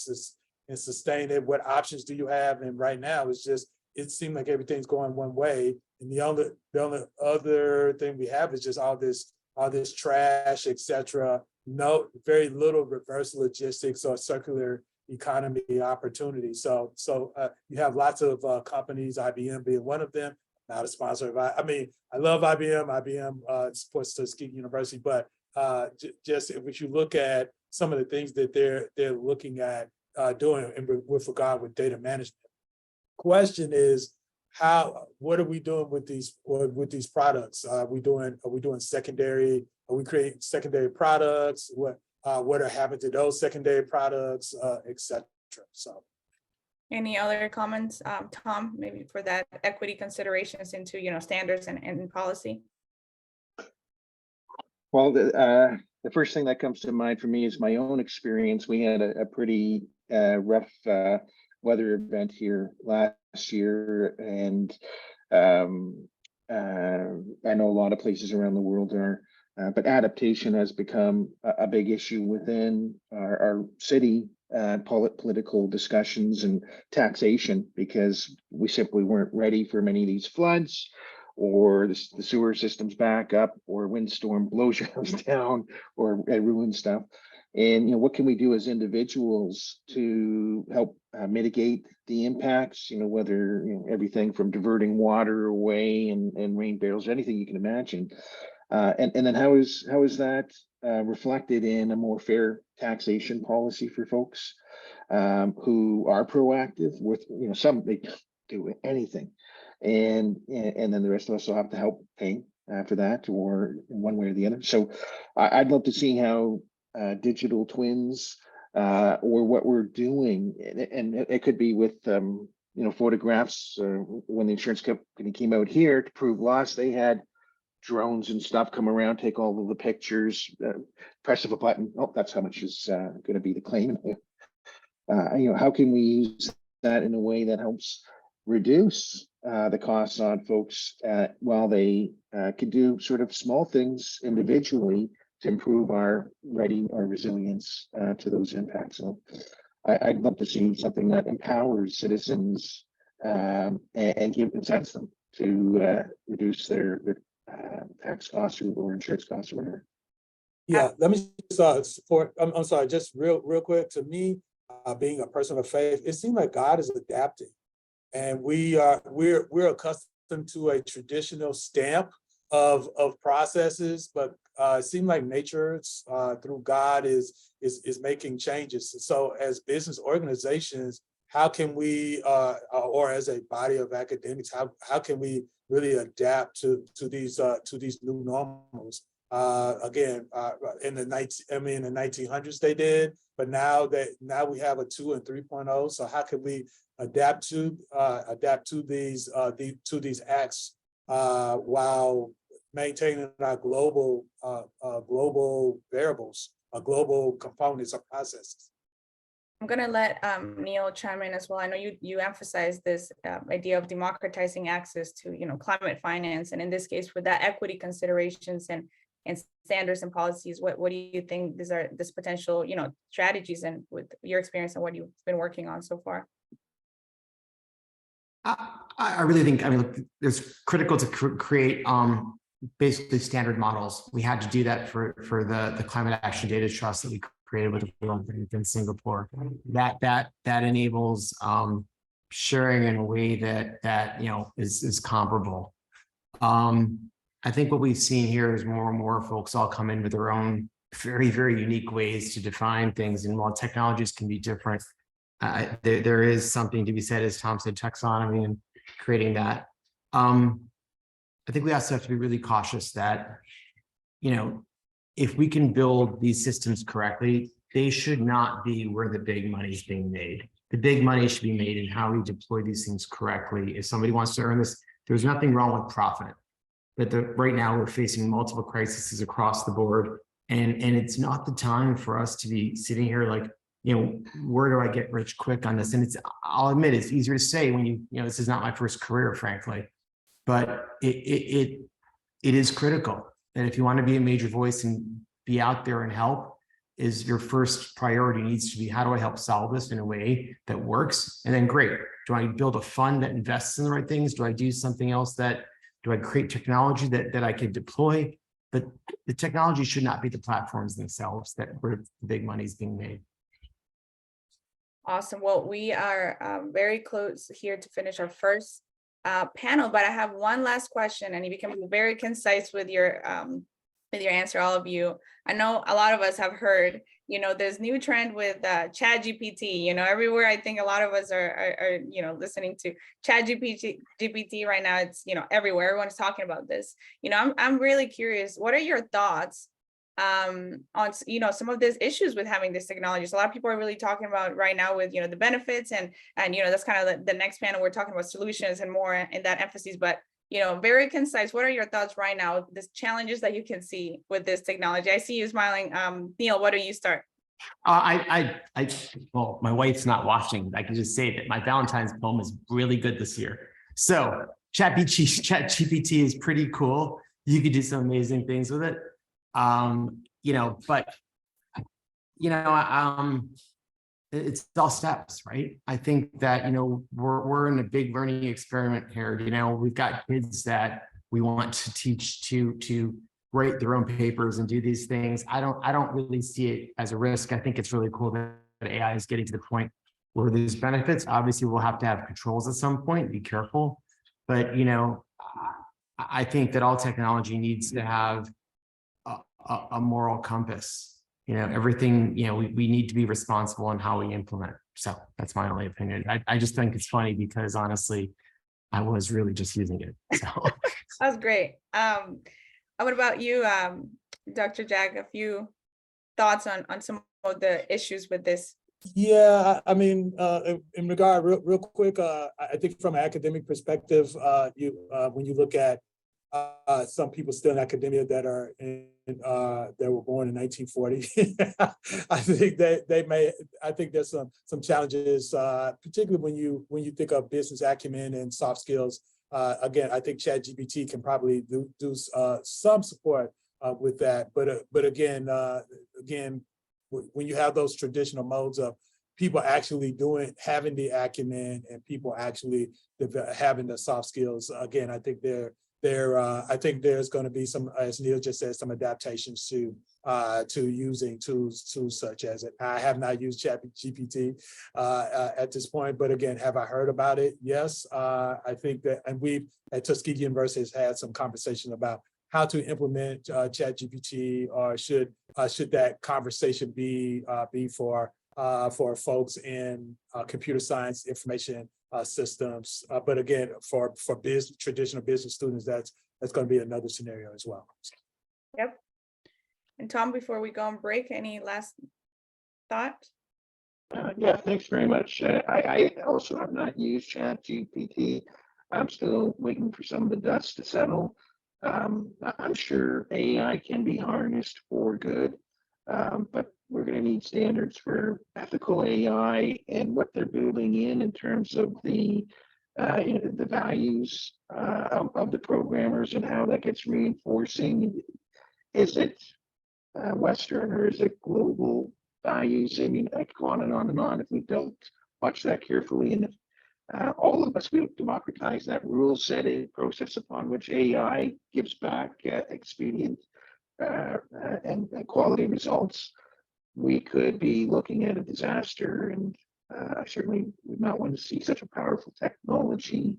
sustain it? What options do you have? And right now, it seems like everything's going one way, and the only other thing we have is just all this trash, etc. No, very little reverse logistics or circular economy opportunity. So you have lots of companies, IBM being one of them. Not a sponsor of I love IBM. IBM supports Tuskegee University, but just if you look at some of the things that they're looking at doing with regard with data management. Question is, what are we doing with these products? Are we doing secondary? Are we creating secondary products? What are happening to those secondary products, etc. So, any other comments, Tom? Maybe for that equity considerations into standards and policy. Well, the first thing that comes to mind for me is my own experience. We had a pretty rough weather event here last year, and I know a lot of places around the world are, but adaptation has become a big issue within our city political discussions and taxation, because we simply weren't ready for many of these floods, or the sewer systems back up, or windstorm blows your house down, or ruin stuff. And what can we do as individuals to help mitigate the impacts? Whether everything from diverting water away and rain barrels, anything you can imagine. And then how is that reflected in a more fair taxation policy for folks who are proactive with some they don't do anything, and then the rest of us will have to help pay for that, or in one way or the other. So I'd love to see how digital twins or what we're doing, and it could be with photographs. When the insurance company came out here to prove loss, they had drones and stuff come around, take all of the pictures, press of a button. Oh, that's how much is going to be the claim. How can we use that in a way that helps reduce the costs on folks while they can do sort of small things individually to improve our resilience to those impacts. So I'd love to see something that empowers citizens and incents them to reduce their tax costs or insurance costs or whatever. Yeah, let me support. I'm sorry, just real quick. To me, being a person of faith, it seems like God is adapting, and we're accustomed to a traditional stamp of processes, but it seems like nature through God is making changes. So as business organizations, how can we, or as a body of academics, how can we really adapt to these new normals? Again, in the 1900s they did, but now we have a 2 and 3.0. So how can we adapt to these acts while maintaining our global variables, global components or processes. I'm going to let Neil chime in as well. I know you emphasize this idea of democratizing access to, climate finance, and in this case, for that equity considerations and standards and policies. What do you think this potential, strategies, and with your experience and what you've been working on so far? I really think, it's critical to create basically standard models. We had to do that for the Climate Action Data Trust that we created with in Singapore. That enables sharing in a way that is comparable. I think what we've seen here is more and more folks all come in with their own very, very unique ways to define things. And while technologies can be different, there is something to be said, as Tom said, taxonomy and creating that. I think we also have to be really cautious that, if we can build these systems correctly, they should not be where the big money is being made. The big money should be made in how we deploy these things correctly. If somebody wants to earn this, there's nothing wrong with profit. But right now we're facing multiple crises across the board. And it's not the time for us to be sitting here like, where do I get rich quick on this? And I'll admit, it's easier to say when this is not my first career, frankly, but it is critical that if you want to be a major voice and be out there and help, is your first priority needs to be, how do I help solve this in a way that works? And then great, do I build a fund that invests in the right things? Do I do something else do I create technology that I can deploy? But the technology should not be the platforms themselves where the big money is being made. Awesome. Well, we are very close here to finish our first panel, but I have one last question, and you become very concise with your answer, all of you. I know a lot of us have heard, this new trend with ChatGPT. Everywhere. I think a lot of us are listening to ChatGPT right now. It's everywhere. Everyone's talking about this. I'm really curious. What are your thoughts on some of these issues with having this technology? So a lot of people are really talking about right now with the benefits, and that's kind of the next panel. We're talking about solutions and more in that emphasis, but very concise. What are your thoughts right now, the challenges that you can see with this technology? I see you smiling. Neil, why don't you start? Well, my wife's not watching. I can just say that my Valentine's poem is really good this year. So ChatGPT is pretty cool. You could do some amazing things with it. It's all steps, right? I think that, we're in a big learning experiment here. We've got kids that we want to teach to write their own papers and do these things. I don't really see it as a risk. I think it's really cool that AI is getting to the point where there's benefits. Obviously, we'll have to have controls at some point, be careful. But, I think that all technology needs to have a moral compass. Everything, we need to be responsible in how we implement. So that's my only opinion. I just think it's funny because honestly, I was really just using it. So that's great. What about you, Dr. Jack? A few thoughts on some of the issues with this? Yeah, in regard, real quick, I think from an academic perspective, when you look at some people still in academia that were born in 1940, I think there's some challenges, particularly when you think of business acumen and soft skills. Again, I think ChatGPT can probably do some support with that, but again, when you have those traditional modes of people actually having the acumen and people actually having the soft skills, again, I think I think there's going to be some, as Neil just said, some adaptations to using tools such as it. I have not used ChatGPT at this point, but again, have I heard about it? Yes, I think that, and we at Tuskegee University has had some conversation about how to implement ChatGPT, or should that conversation be for folks in computer science, information systems, but again, for traditional business students, that's going to be another scenario as well. Yep. And Tom, before we go on break, any last thoughts? Yeah, thanks very much. I also have not used ChatGPT. I'm still waiting for some of the dust to settle I'm sure AI can be harnessed for good, but we're going to need standards for ethical AI and what they're building in terms of the the values of the programmers and how that gets reinforcing. Is it Western or is it global values? I mean, I could go on and on and on if we don't watch that carefully. And all of us, we democratize that rule setting process upon which AI gives back expedient and quality results. We could be looking at a disaster, and I certainly would not want to see such a powerful technology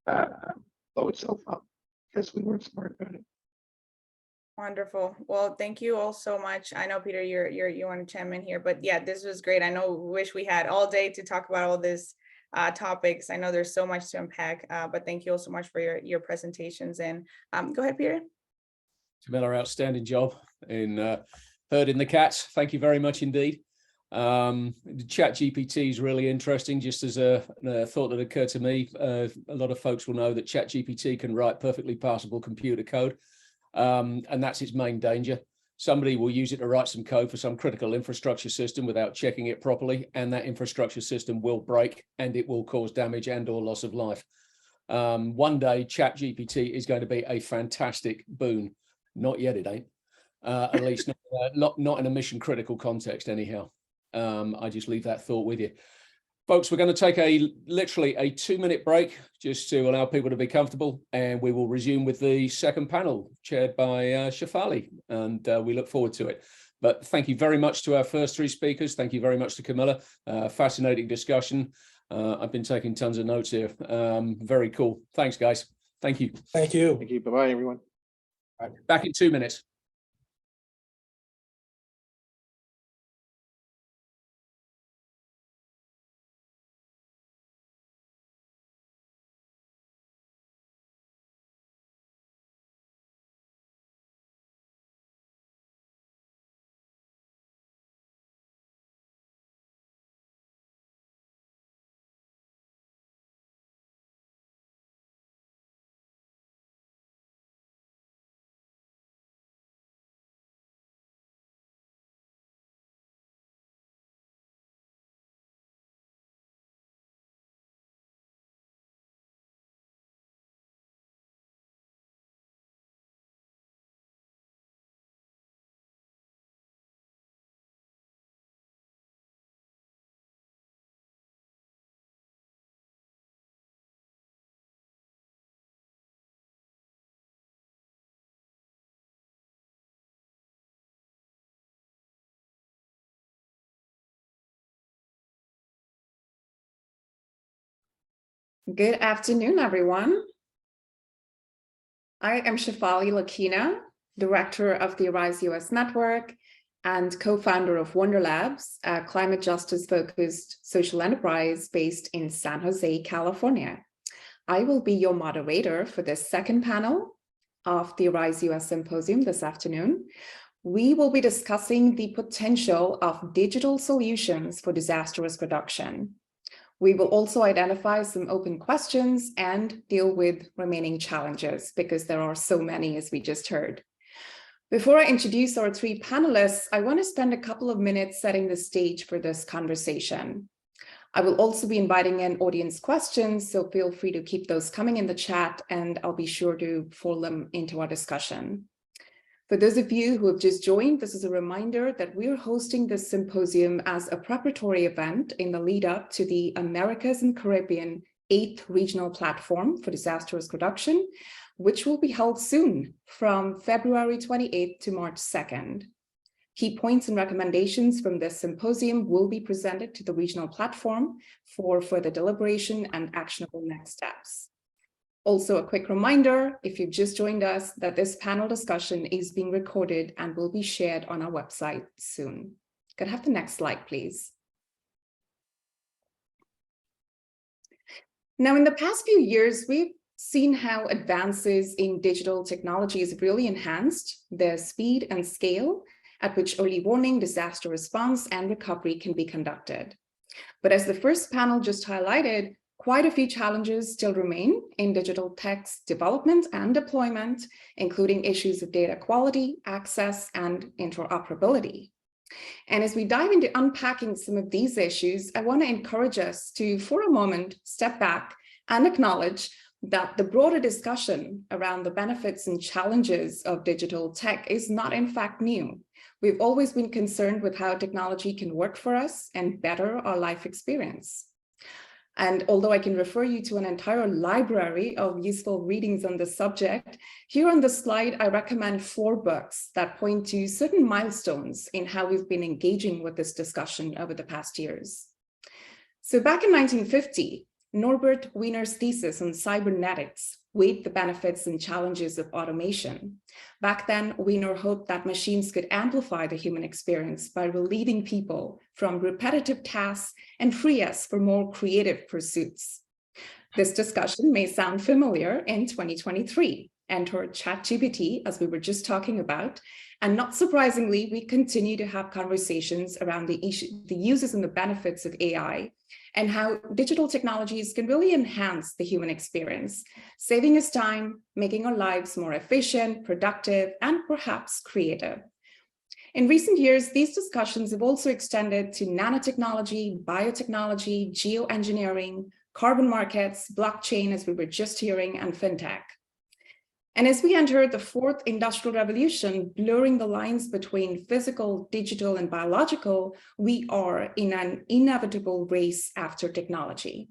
blow itself up because we weren't smart about it. Wonderful. Well, thank you all so much. I know, Peter, you want to chime in here, but yeah, this was great. I know, wish we had all day to talk about all this topics. I know there's so much to unpack, but thank you all so much for your presentations. And go ahead, Peter. Camila, outstanding job in herding the cats. Thank you very much indeed. The chat GPT is really interesting. Just as a thought that occurred to me, a lot of folks will know that chat GPT can write perfectly passable computer code. And that's its main danger. Somebody will use it to write some code for some critical infrastructure system without checking it properly, and that infrastructure system will break and it will cause damage and or loss of life. One day, ChatGPT is going to be a fantastic boon. Not yet, it ain't. At least not in a mission critical context anyhow. I just leave that thought with you. Folks, we're going to take literally a 2-minute break just to allow people to be comfortable, and we will resume with the second panel chaired by Shefali, and we look forward to it. But thank you very much to our first 3 speakers. Thank you very much to Camila. Fascinating discussion. I've been taking tons of notes here. Very cool. Thanks, guys. Thank you. Thank you. Thank you. Bye-bye, everyone. Back in 2 minutes. Good afternoon, everyone. I am Shefali Lakina, Director of the ARISE-US Network and co-founder of UNDRR, a climate justice-focused social enterprise based in San Jose, California. I will be your moderator for this second panel of the ARISE-US Symposium this afternoon. We will be discussing the potential of digital solutions for disaster risk reduction. We will also identify some open questions and deal with remaining challenges because there are so many, as we just heard. Before I introduce our 3 panelists, I want to spend a couple of minutes setting the stage for this conversation. I will also be inviting in audience questions, so feel free to keep those coming in the chat and I'll be sure to fold them into our discussion. For those of you who have just joined, this is a reminder that we're hosting this symposium as a preparatory event in the lead up to the Americas and Caribbean 8th Regional Platform for Disaster Risk Reduction, which will be held soon from February 28th to March 2nd. Key points and recommendations from this symposium will be presented to the regional platform for further deliberation and actionable next steps. Also, a quick reminder, if you've just joined us, that this panel discussion is being recorded and will be shared on our website soon. Could I have the next slide, please? Now, in the past few years, we've seen how advances in digital technologies have really enhanced the speed and scale at which early warning, disaster response, and recovery can be conducted. But as the first panel just highlighted, Quite a few challenges still remain in digital tech's development and deployment, including issues of data quality, access, and interoperability. And as we dive into unpacking some of these issues, I want to encourage us to, for a moment, step back and acknowledge that the broader discussion around the benefits and challenges of digital tech is not in fact new. We've always been concerned with how technology can work for us and better our life experience. And although I can refer you to an entire library of useful readings on the subject, here on the slide, I recommend 4 books that point to certain milestones in how we've been engaging with this discussion over the past years. So back in 1950, Norbert Wiener's thesis on cybernetics weighed the benefits and challenges of automation. Back then, Wiener hoped that machines could amplify the human experience by relieving people from repetitive tasks and free us for more creative pursuits. This discussion may sound familiar in 2023. Enter ChatGPT, as we were just talking about, and not surprisingly, we continue to have conversations around the uses and the benefits of AI and how digital technologies can really enhance the human experience, saving us time, making our lives more efficient, productive, and perhaps creative. In recent years, these discussions have also extended to nanotechnology, biotechnology, geoengineering, carbon markets, blockchain, as we were just hearing, and fintech. And as we enter the 4th industrial revolution, blurring the lines between physical, digital, and biological, we are in an inevitable race after technology.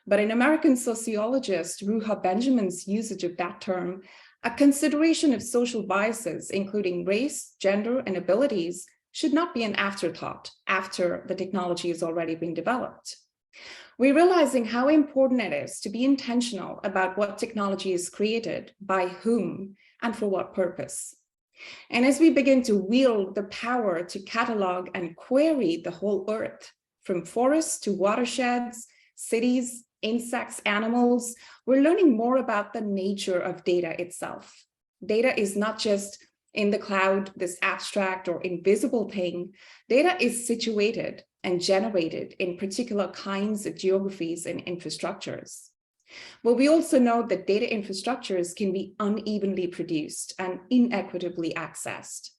But in American sociologist Ruha Benjamin's usage of that term, a consideration of social biases, including race, gender, and abilities, should not be an afterthought after the technology has already been developed. We're realizing how important it is to be intentional about what technology is created, by whom, and for what purpose. And as we begin to wield the power to catalog and query the whole earth, from forests to watersheds, cities, insects, animals, we're learning more about the nature of data itself. Data is not just in the cloud, this abstract or invisible thing. Data is situated and generated in particular kinds of geographies and infrastructures. But we also know that data infrastructures can be unevenly produced and inequitably accessed.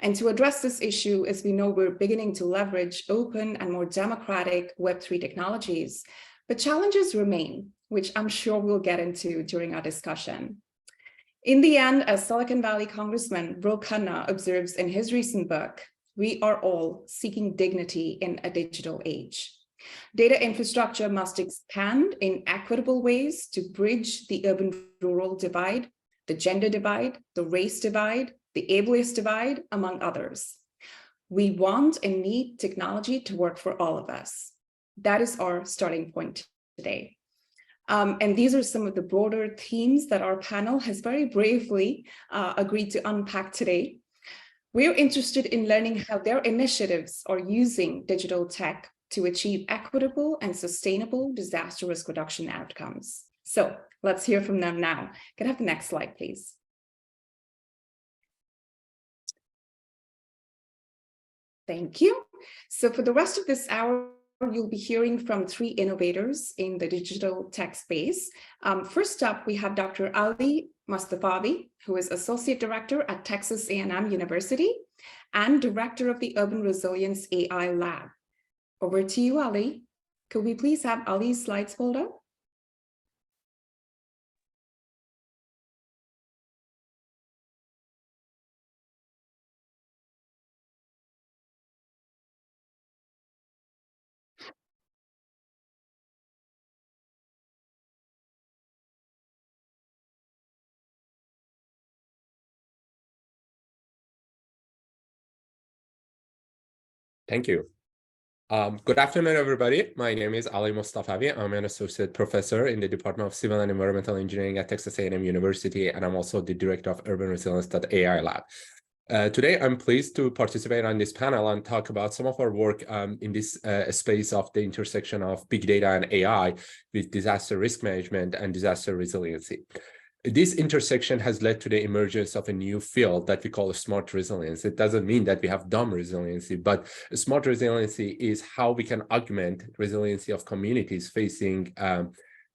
And to address this issue, as we know, we're beginning to leverage open and more democratic Web3 technologies, but challenges remain, which I'm sure we'll get into during our discussion. In the end, as Silicon Valley Congressman Ro Khanna observes in his recent book, we are all seeking dignity in a digital age. Data infrastructure must expand in equitable ways to bridge the urban-rural divide, the gender divide, the race divide, the ableist divide, among others. We want and need technology to work for all of us. That is our starting point today. And these are some of the broader themes that our panel has very bravely agreed to unpack today. We're interested in learning how their initiatives are using digital tech to achieve equitable and sustainable disaster risk reduction outcomes. So let's hear from them now. Can I have the next slide, please? Thank you. So for the rest of this hour, you'll be hearing from 3 innovators in the digital tech space. First up, we have Dr. Ali Mustafavi, who is Associate Director at Texas A&M University and Director of the Urban Resilience AI Lab. Over to you, Ali. Could we please have Ali's slides pulled up? Thank you. Good afternoon, everybody. My name is Ali Mustafavi. I'm an associate professor in the Department of Civil and Environmental Engineering at Texas A&M University, and I'm also the director of Urban Resilience AI Lab. Today, I'm pleased to participate on this panel and talk about some of our work in this space of the intersection of big data and AI with disaster risk management and disaster resiliency. This intersection has led to the emergence of a new field that we call smart resilience. It doesn't mean that we have dumb resiliency, but smart resiliency is how we can augment resiliency of communities facing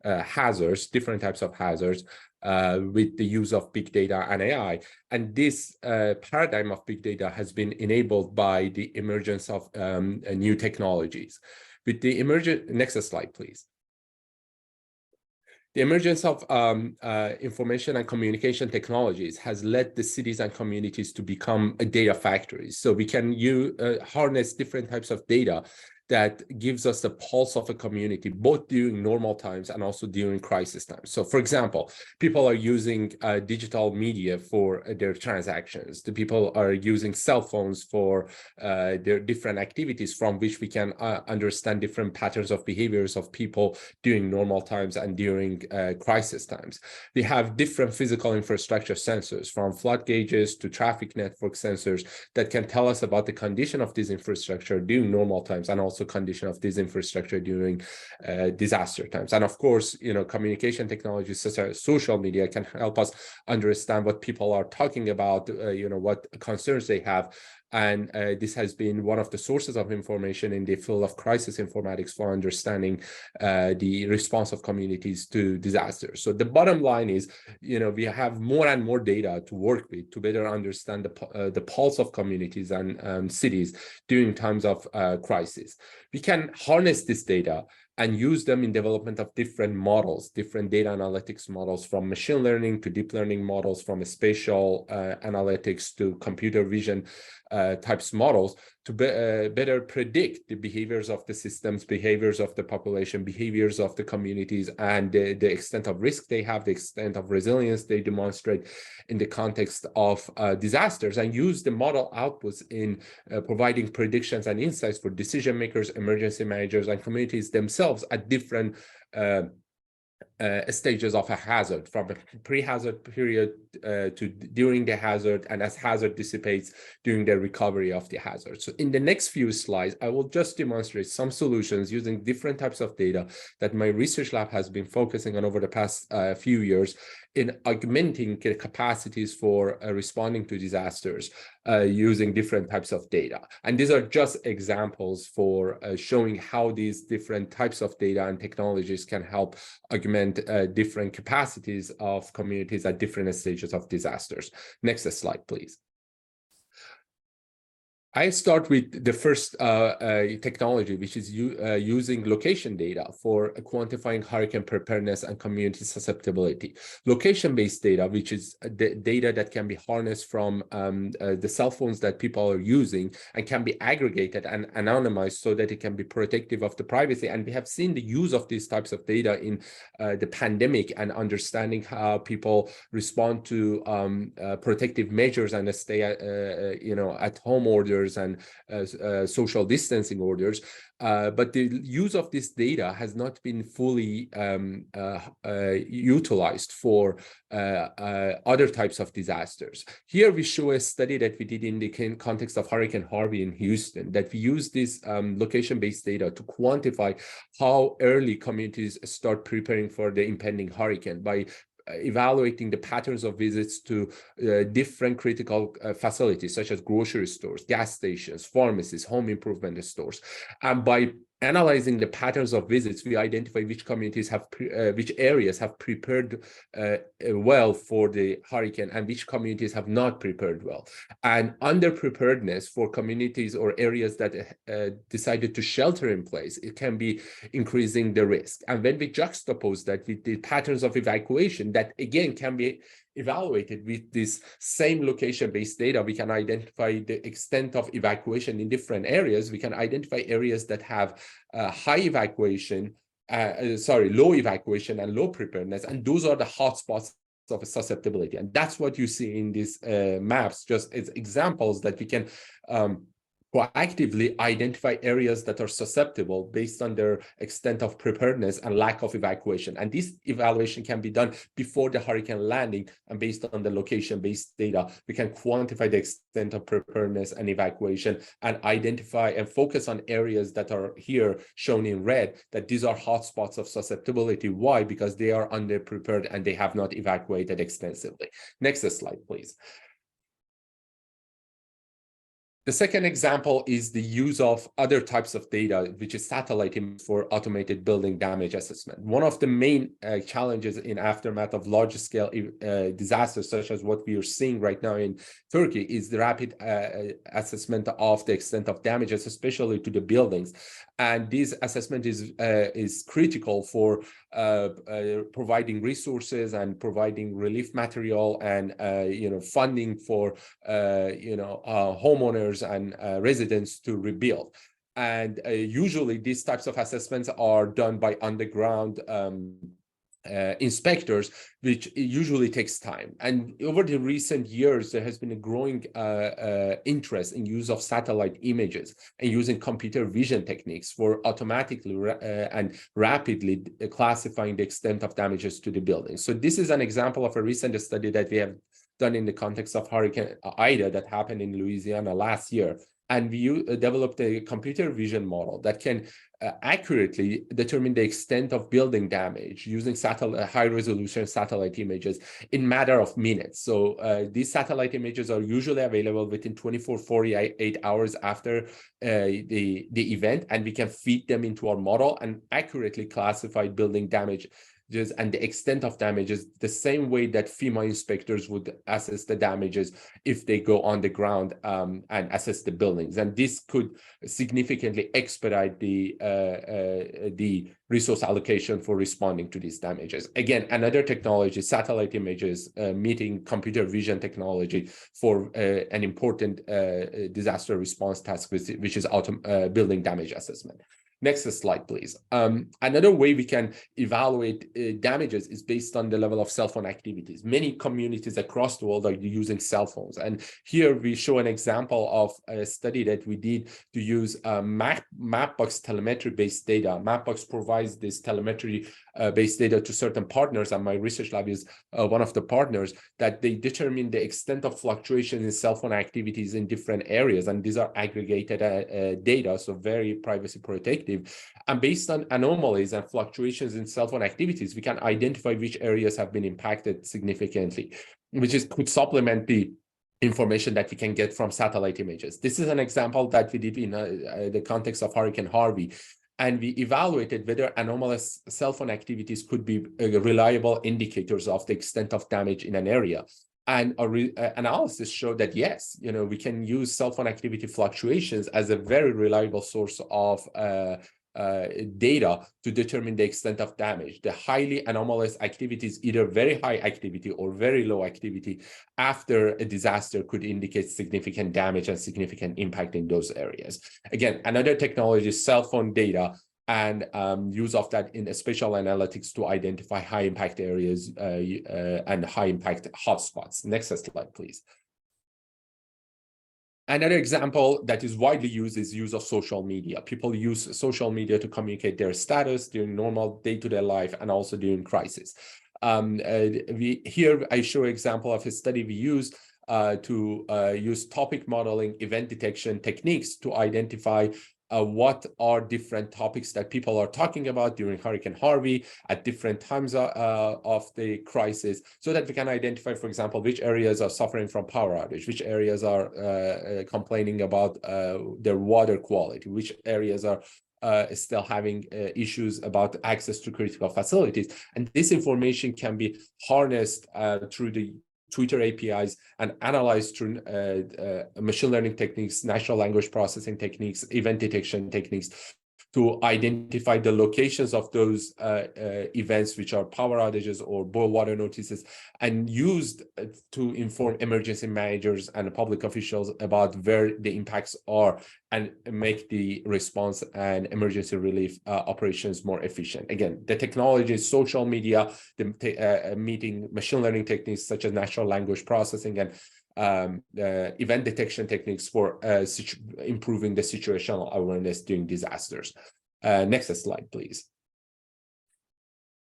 hazards, different types of hazards, with the use of big data and AI. And this paradigm of big data has been enabled by the emergence of new technologies. With the next slide, please. The emergence of information and communication technologies has led the cities and communities to become data factories. So we can harness different types of data that gives us the pulse of a community, both during normal times and also during crisis times. So for example, people are using digital media for their transactions. The people are using cell phones for their different activities, from which we can understand different patterns of behaviors of people during normal times and during crisis times. We have different physical infrastructure sensors, from flood gauges to traffic network sensors, that can tell us about the condition of this infrastructure during normal times, and also condition of this infrastructure during disaster times. And of course, communication technologies such as social media can help us understand what people are talking about, what concerns they have. And this has been one of the sources of information in the field of crisis informatics for understanding the response of communities to disasters. So the bottom line is, we have more and more data to work with to better understand the pulse of communities and cities during times of crisis. We can harness this data and use them in development of different models, different data analytics models, from machine learning to deep learning models, from spatial analytics to computer vision types models, to better predict the behaviors of the systems, behaviors of the population, behaviors of the communities, and the extent of risk they have, the extent of resilience they demonstrate in the context of disasters, and use the model outputs in providing predictions and insights for decision makers, emergency managers, and communities themselves at different stages of a hazard, from a pre-hazard period to during the hazard, and as hazard dissipates during the recovery of the hazard. So in the next few slides, I will just demonstrate some solutions using different types of data that my research lab has been focusing on over the past few years in augmenting the capacities for responding to disasters using different types of data. And these are just examples for showing how these different types of data and technologies can help augment different capacities of communities at different stages of disasters. Next slide, please. I start with the first technology, which is using location data for quantifying hurricane preparedness and community susceptibility. Location-based data, which is the data that can be harnessed from the cell phones that people are using, and can be aggregated and anonymized so that it can be protective of the privacy. And we have seen the use of these types of data in the pandemic, and understanding how people respond to protective measures and stay at home orders and social distancing orders. But the use of this data has not been fully utilized for other types of disasters. Here we show a study that we did in the context of Hurricane Harvey in Houston, that we use this location-based data to quantify how early communities start preparing for the impending hurricane by evaluating the patterns of visits to different critical facilities, such as grocery stores, gas stations, pharmacies, home improvement stores. And by analyzing the patterns of visits, we identify which communities have, which areas have prepared well for the hurricane, and which communities have not prepared well. And under-preparedness for communities or areas that decided to shelter in place, it can be increasing the risk. And when we juxtapose that with the patterns of evacuation, that again can be evaluated with this same location-based data, we can identify the extent of evacuation in different areas. We can identify areas that have low evacuation and low preparedness, and those are the hotspots of susceptibility. And that's what you see in these maps, just as examples that we can proactively identify areas that are susceptible based on their extent of preparedness and lack of evacuation. And this evaluation can be done before the hurricane landing, and based on the location-based data, we can quantify the extent of preparedness and evacuation and identify and focus on areas that are here shown in red, that these are hotspots of susceptibility. Why? Because they are underprepared and they have not evacuated extensively. Next slide, please. The second example is the use of other types of data, which is satellite images for automated building damage assessment. One of the main challenges in aftermath of large-scale disasters, such as what we are seeing right now in Turkey, is the rapid assessment of the extent of damages, especially to the buildings. And this assessment is critical for providing resources and providing relief material and funding for homeowners and residents to rebuild. And usually these types of assessments are done by underground inspectors, which usually takes time. And over the recent years, there has been a growing interest in use of satellite images and using computer vision techniques for automatically and rapidly classifying the extent of damages to the building. So this is an example of a recent study that we have done in the context of Hurricane Ida that happened in Louisiana last year. And we developed a computer vision model that can accurately determine the extent of building damage using high-resolution satellite images in matter of minutes. So these satellite images are usually available within 24-48 hours after the event, and we can feed them into our model and accurately classify building damage and the extent of damages the same way that FEMA inspectors would assess the damages if they go on the ground and assess the buildings. And this could significantly expedite the resource allocation for responding to these damages. Again, another technology, satellite images, meeting computer vision technology for an important disaster response task, which is building damage assessment. Next slide, please. Another way we can evaluate damages is based on the level of cell phone activities. Many communities across the world are using cell phones. And here we show an example of a study that we did to use Mapbox telemetry-based data. Mapbox provides this telemetry-based data to certain partners, and my research lab is one of the partners, that they determine the extent of fluctuation in cell phone activities in different areas. And these are aggregated data, so very privacy protective. And based on anomalies and fluctuations in cell phone activities, we can identify which areas have been impacted significantly, which could supplement the information that we can get from satellite images. This is an example that we did in the context of Hurricane Harvey. And we evaluated whether anomalous cell phone activities could be reliable indicators of the extent of damage in an area. And our analysis showed that yes, we can use cell phone activity fluctuations as a very reliable source of data to determine the extent of damage. The highly anomalous activities, either very high activity or very low activity after a disaster, could indicate significant damage and significant impact in those areas. Again, another technology is cell phone data and use of that in spatial analytics to identify high impact areas and high impact hotspots. Next slide, please. Another example that is widely used is use of social media. People use social media to communicate their status during normal day-to-day life and also during crisis. Here I show an example of a study we use to use topic modeling, event detection techniques to identify what are different topics that people are talking about during Hurricane Harvey at different times of the crisis, so that we can identify, for example, which areas are suffering from power outage, which areas are complaining about their water quality, which areas are still having issues about access to critical facilities. And this information can be harnessed through the Twitter APIs and analyzed through machine learning techniques, natural language processing techniques, event detection techniques, to identify the locations of those events, which are power outages or boil water notices, and used to inform emergency managers and public officials about where the impacts are and make the response and emergency relief operations more efficient. Again, the technology is social media, meeting machine learning techniques such as natural language processing and event detection techniques for improving the situational awareness during disasters. Next slide, please.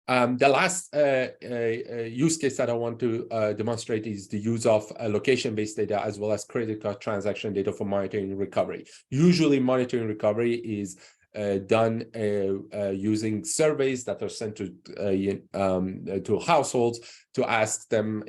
The last use case that I want to demonstrate is the use of location-based data as well as credit card transaction data for monitoring and recovery. Usually monitoring recovery is done using surveys that are sent to households to ask them,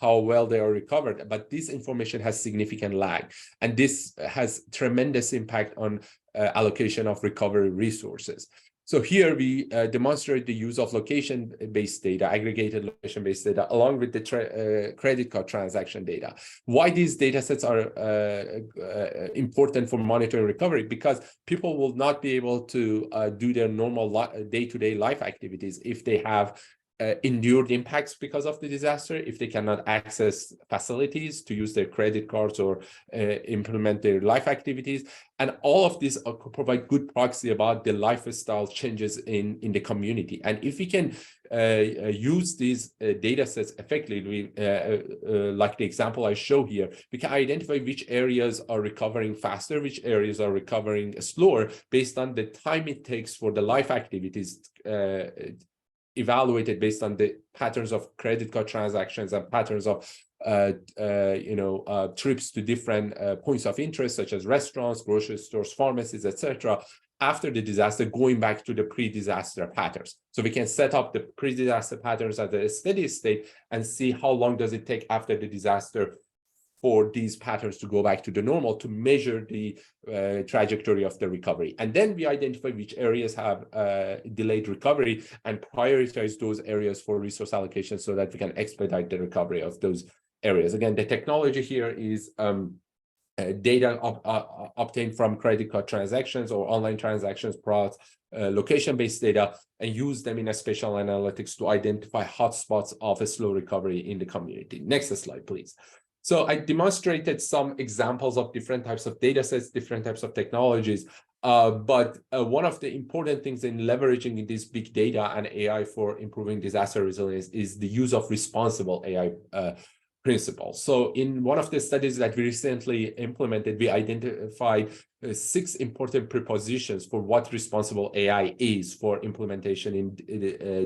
how well they are recovered. But this information has significant lag, and this has tremendous impact on allocation of recovery resources. So here we demonstrate the use of location-based data, aggregated location-based data, along with the credit card transaction data. Why these data sets are important for monitoring recovery? Because people will not be able to do their normal day-to-day life activities if they have endured impacts because of the disaster, if they cannot access facilities to use their credit cards or implement their life activities. And all of this provide good proxy about the lifestyle changes in the community. And if we can use these data sets effectively, like the example I show here, we can identify which areas are recovering faster, which areas are recovering slower, based on the time it takes for the life activities evaluated based on the patterns of credit card transactions and patterns of trips to different points of interest, such as restaurants, grocery stores, pharmacies, etc., after the disaster, going back to the pre-disaster patterns. So we can set up the pre-disaster patterns at a steady state and see how long does it take after the disaster for these patterns to go back to the normal, to measure the trajectory of the recovery. And then we identify which areas have delayed recovery and prioritize those areas for resource allocation so that we can expedite the recovery of those areas. Again, the technology here is data obtained from credit card transactions or online transactions, products, location-based data, and use them in a spatial analytics to identify hotspots of a slow recovery in the community. Next slide, please. So I demonstrated some examples of different types of data sets, different types of technologies. But one of the important things in leveraging this big data and AI for improving disaster resilience is the use of responsible AI principles. So in one of the studies that we recently implemented, we identified 6 important prepositions for what responsible AI is for implementation in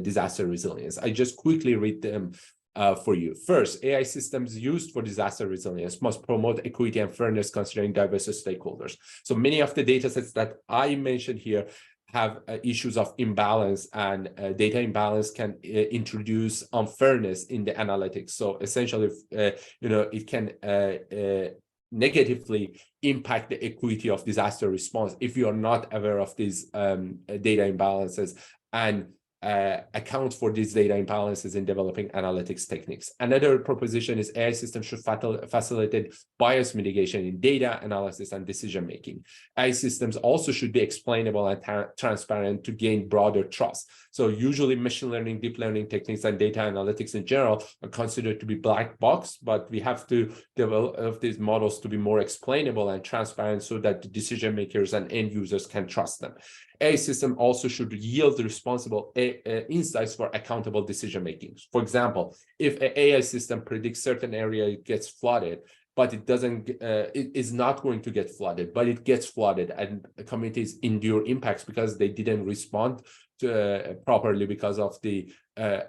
disaster resilience. I just quickly read them for you. First, AI systems used for disaster resilience must promote equity and fairness considering diverse stakeholders. So many of the data sets that I mentioned here have issues of imbalance, and data imbalance can introduce unfairness in the analytics. So essentially, it can negatively impact the equity of disaster response if you are not aware of these data imbalances and account for these data imbalances in developing analytics techniques. Another proposition is AI systems should facilitate bias mitigation in data analysis and decision making. AI systems also should be explainable and transparent to gain broader trust. So usually machine learning, deep learning techniques, and data analytics in general are considered to be black box, but we have to develop these models to be more explainable and transparent so that the decision makers and end users can trust them. AI system also should yield responsible insights for accountable decision making. For example, if an AI system predicts certain area gets flooded, but it doesn't, it is not going to get flooded, but it gets flooded, and communities endure impacts because they didn't respond to, properly because of the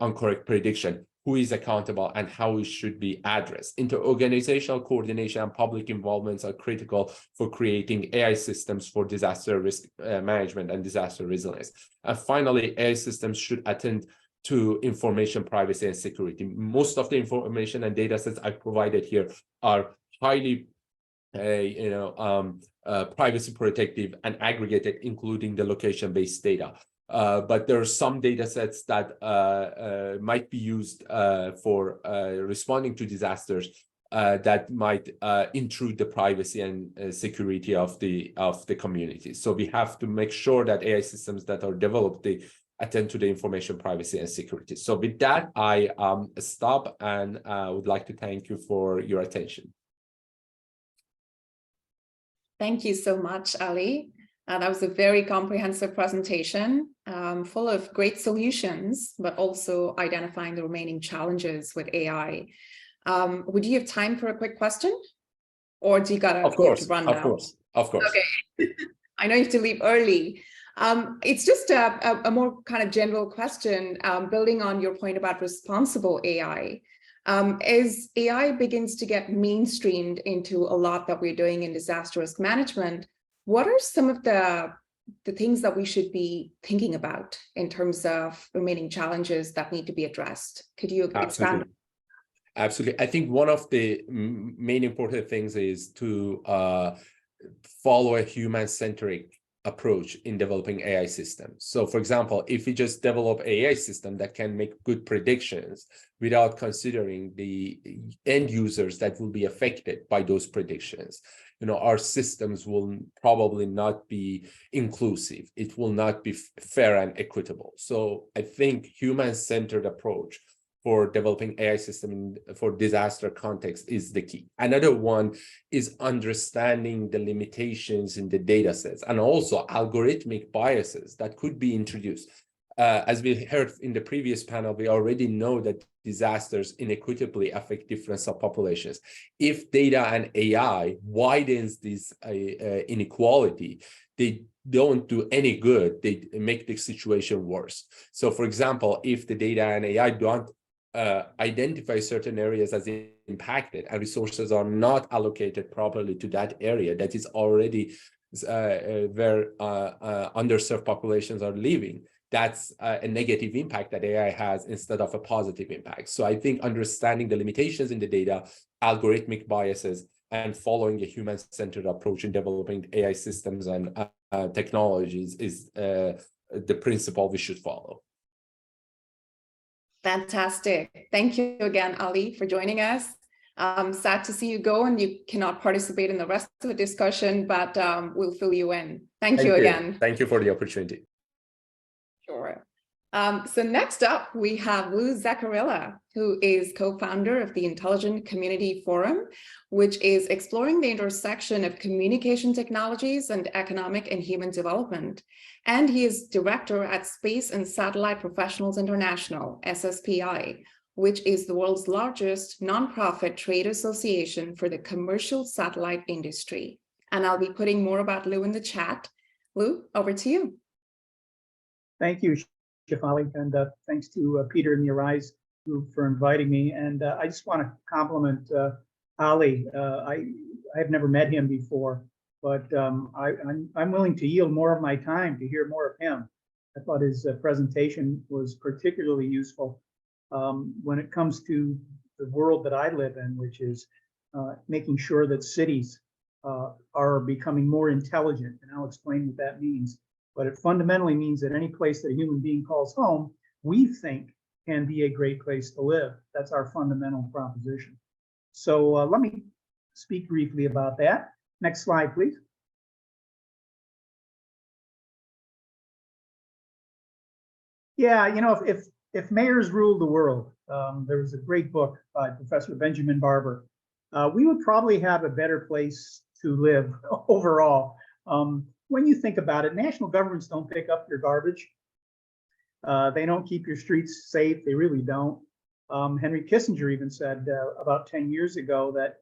incorrect prediction. Who is accountable and how it should be addressed? Inter-organizational coordination and public involvements are critical for creating AI systems for disaster risk management and disaster resilience. And finally, AI systems should attend to information privacy and security. Most of the information and data sets I provided here are highly privacy protective and aggregated, including the location-based data. But there are some data sets that might be used for responding to disasters that might intrude the privacy and security of the community. So we have to make sure that AI systems that are developed, they attend to the information privacy and security. So with that, I stop, and would like to thank you for your attention. Thank you so much, Ali. That was a very comprehensive presentation, full of great solutions, but also identifying the remaining challenges with AI. Would you have time for a quick question? Or do you gotta Of course, run of now? course, of course. Okay. I know you have to leave early. It's just a more kind of general question, building on your point about responsible AI. As AI begins to get mainstreamed into a lot that we're doing in disaster risk management, what are some of the things that we should be thinking about in terms of remaining challenges that need to be addressed? Could you expand? Absolutely. I think one of the main important things is to follow a human-centric approach in developing AI systems. So for example, if we just develop AI system that can make good predictions without considering the end users that will be affected by those predictions, our systems will probably not be inclusive. It will not be fair and equitable. So I think human-centered approach for developing AI system for disaster context is the key. Another one is understanding the limitations in the data sets and also algorithmic biases that could be introduced. As we heard in the previous panel, we already know that disasters inequitably affect different subpopulations. If data and AI widens this inequality, they don't do any good. They make the situation worse. So for example, if the data and AI don't identify certain areas as impacted and resources are not allocated properly to that area that is already where underserved populations are living, that's a negative impact that AI has instead of a positive impact. So I think understanding the limitations in the data, algorithmic biases, and following a human-centered approach in developing AI systems and technologies is the principle we should follow. Fantastic. Thank you again, Ali, for joining us. Sad to see you go and you cannot participate in the rest of the discussion, but we'll fill you in. Thank you again. Thank you for the opportunity. Sure. So next up, we have Lou Zaccarella, who is co-founder of the Intelligent Community Forum, which is exploring the intersection of communication technologies and economic and human development. And he is director at Space and Satellite Professionals International, SSPI, which is the world's largest nonprofit trade association for the commercial satellite industry. And I'll be putting more about Lou in the chat. Lou, over to you. Thank you, Shefali, and thanks to Peter and the ARISE group for inviting me. And I just want to compliment Ali. I have never met him before, but I'm willing to yield more of my time to hear more of him. I thought his presentation was particularly useful when it comes to the world that I live in, which is making sure that cities are becoming more intelligent. And I'll explain what that means. But it fundamentally means that any place that a human being calls home, we think can be a great place to live. That's our fundamental proposition. So let me speak briefly about that. Next slide, please. Yeah, if mayors ruled the world, there was a great book by Professor Benjamin Barber. We would probably have a better place to live overall. When you think about it, national governments don't pick up your garbage. They don't keep your streets safe. They really don't. Henry Kissinger even said about 10 years ago that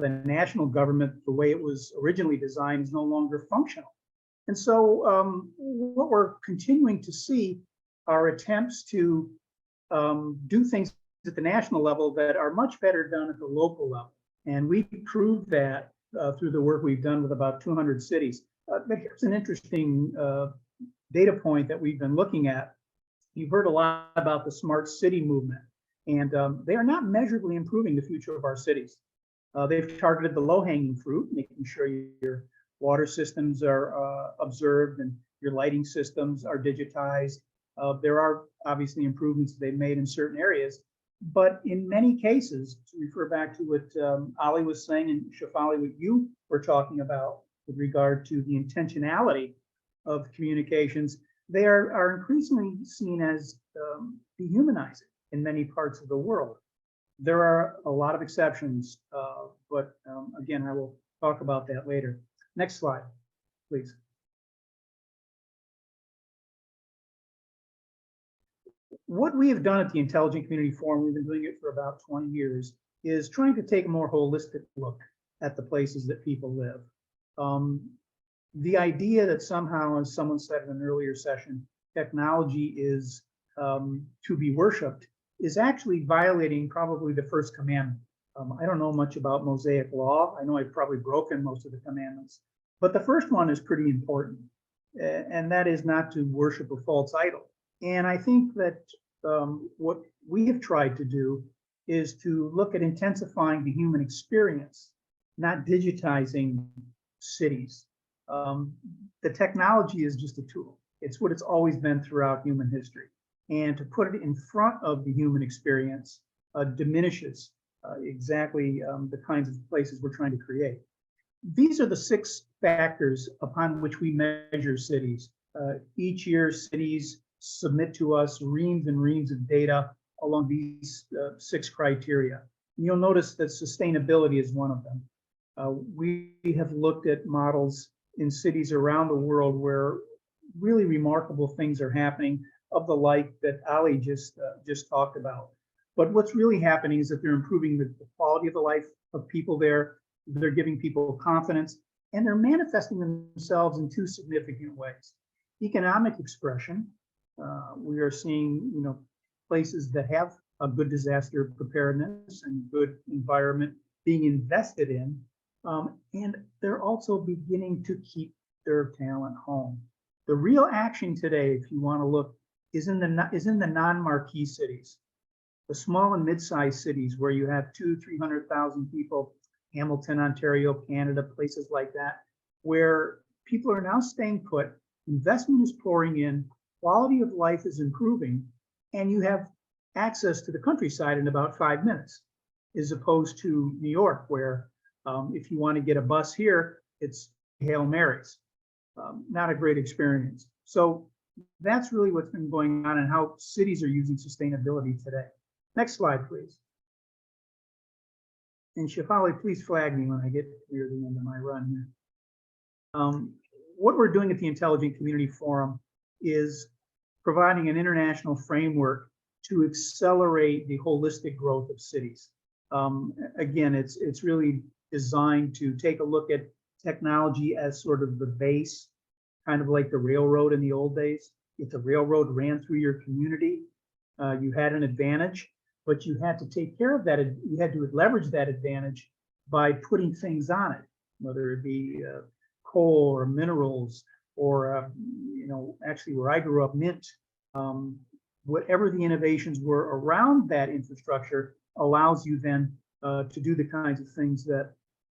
the national government, the way it was originally designed, is no longer functional. And so what we're continuing to see are attempts to do things at the national level that are much better done at the local level. And we proved that through the work we've done with about 200 cities. But here's an interesting data point that we've been looking at. You've heard a lot about the smart city movement, and they are not measurably improving the future of our cities. They've targeted the low-hanging fruit, making sure your water systems are observed and your lighting systems are digitized. There are obviously improvements they've made in certain areas, but in many cases, to refer back to what Ali was saying and Shefali, what you were talking about, with regard to the intentionality of communications, they are increasingly seen as dehumanizing in many parts of the world. There are a lot of exceptions, but again, I will talk about that later. Next slide, please. What we have done at the Intelligent Community Forum, we've been doing it for about 20 years, is trying to take a more holistic look at the places that people live. The idea that somehow, as someone said in an earlier session, technology is to be worshipped is actually violating probably the first commandment. I don't know much about Mosaic law. I know I've probably broken most of the commandments, but the first one is pretty important, and that is not to worship a false idol. And I think that what we have tried to do is to look at intensifying the human experience, not digitizing cities. The technology is just a tool. It's what it's always been throughout human history. And to put it in front of the human experience diminishes exactly the kinds of places we're trying to create. These are the 6 factors upon which we measure cities. Each year, cities submit to us reams and reams of data along these 6 criteria. You'll notice that sustainability is one of them. We have looked at models in cities around the world where really remarkable things are happening, of the like that Ali just talked about. But what's really happening is that they're improving the quality of the life of people there. They're giving people confidence, and they're manifesting themselves in 2 significant ways. Economic expression. We are seeing, places that have a good disaster preparedness and good environment being invested in, and they're also beginning to keep their talent home. The real action today, if you want to look, is in the non-marquee cities, the small and mid-sized cities where you have 200,000-300,000 people, Hamilton, Ontario, Canada, places like that, where people are now staying put, investment is pouring in, quality of life is improving, and you have access to the countryside in about 5 minutes, as opposed to New York, where if you want to get a bus here, it's Hail Marys. Not a great experience. So that's really what's been going on and how cities are using sustainability today. Next slide, please. And Shefali, please flag me when I get near the end of my run here. What we're doing at the Intelligent Community Forum is providing an international framework to accelerate the holistic growth of cities. Again, it's really designed to take a look at technology as sort of the base, kind of like the railroad in the old days. If the railroad ran through your community, you had an advantage, but you had to take care of that. You had to leverage that advantage by putting things on it, whether it be coal or minerals or, actually where I grew up, mint. Whatever the innovations were around that infrastructure allows you then to do the kinds of things that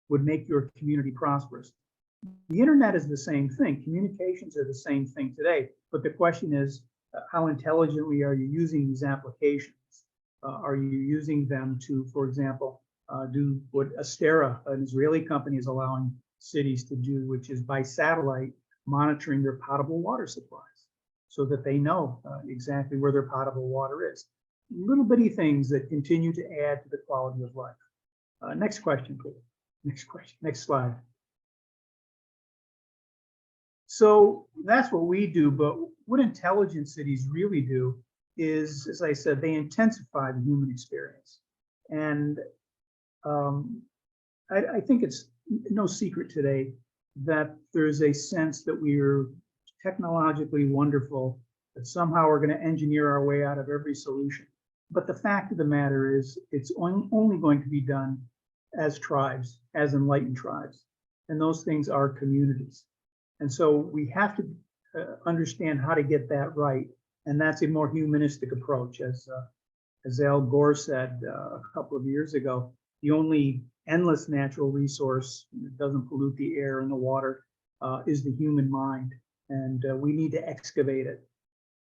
would make your community prosperous. The internet is the same thing. Communications are the same thing today. But the question is, how intelligently are you using these applications? Are you using them to, for example, do what Astera, an Israeli company, is allowing cities to do, which is by satellite monitoring their potable water supplies so that they know exactly where their potable water is. Little bitty things that continue to add to the quality of life. Next question, please. Next question, next slide. So that's what we do, but what intelligent cities really do is, as I said, they intensify the human experience. And I think it's no secret today that there's a sense that we're technologically wonderful, that somehow we're going to engineer our way out of every solution. But the fact of the matter is, it's only going to be done as tribes, as enlightened tribes. And those things are communities. And so we have to understand how to get that right. And that's a more humanistic approach. As Al Gore said a couple of years ago, the only endless natural resource that doesn't pollute the air and the water is the human mind. And we need to excavate it.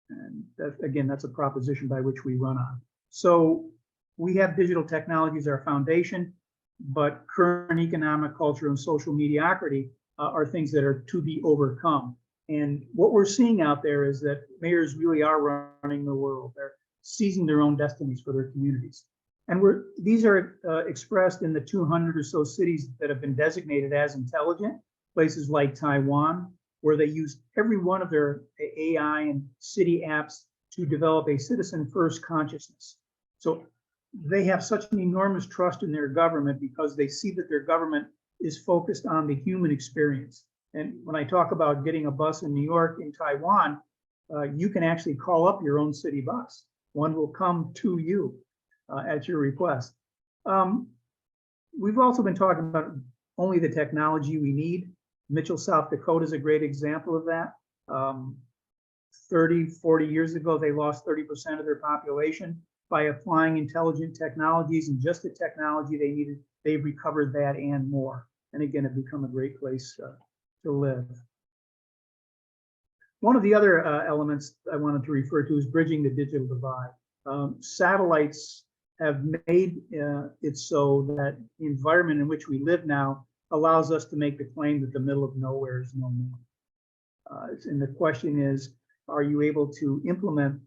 And that, again, that's a proposition by which we run on. So we have digital technology as our foundation, but current economic, culture, and social mediocrity are things that are to be overcome. And what we're seeing out there is that mayors really are running the world. They're seizing their own destinies for their communities. And these are expressed in the 200 or so cities that have been designated as intelligent, places like Taiwan, where they use every one of their AI and city apps to develop a citizen-first consciousness. So they have such an enormous trust in their government because they see that their government is focused on the human experience. And when I talk about getting a bus in New York, in Taiwan, you can actually call up your own city bus. One will come to you at your request. We've also been talking about only the technology we need. Mitchell, South Dakota is a great example of that. 30, 40 years ago, they lost 30% of their population by applying intelligent technologies, and just the technology they needed, they've recovered that and more. And again, have become a great place to live. One of the other elements I wanted to refer to is bridging the digital divide. Satellites have made it so that the environment in which we live now allows us to make the claim that the middle of nowhere is no more. And the question is, are you able to implement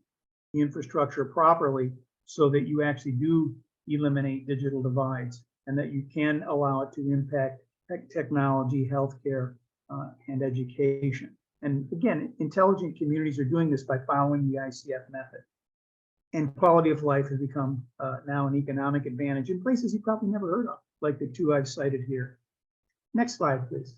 the infrastructure properly so that you actually do eliminate digital divides and that you can allow it to impact technology, healthcare, and education? And again, intelligent communities are doing this by following the ICF method. And quality of life has become now an economic advantage in places you probably never heard of, like the two I've cited here. Next slide, please.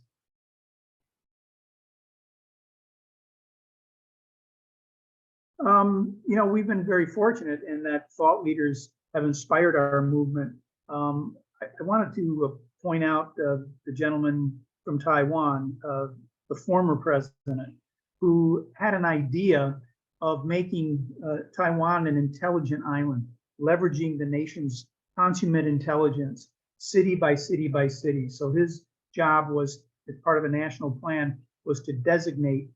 You know, we've been very fortunate in that thought leaders have inspired our movement. I wanted to point out the gentleman from Taiwan, the former president, who had an idea of making Taiwan an intelligent island, leveraging the nation's consummate intelligence, city by city by city. So his job was, as part of a national plan, was to designate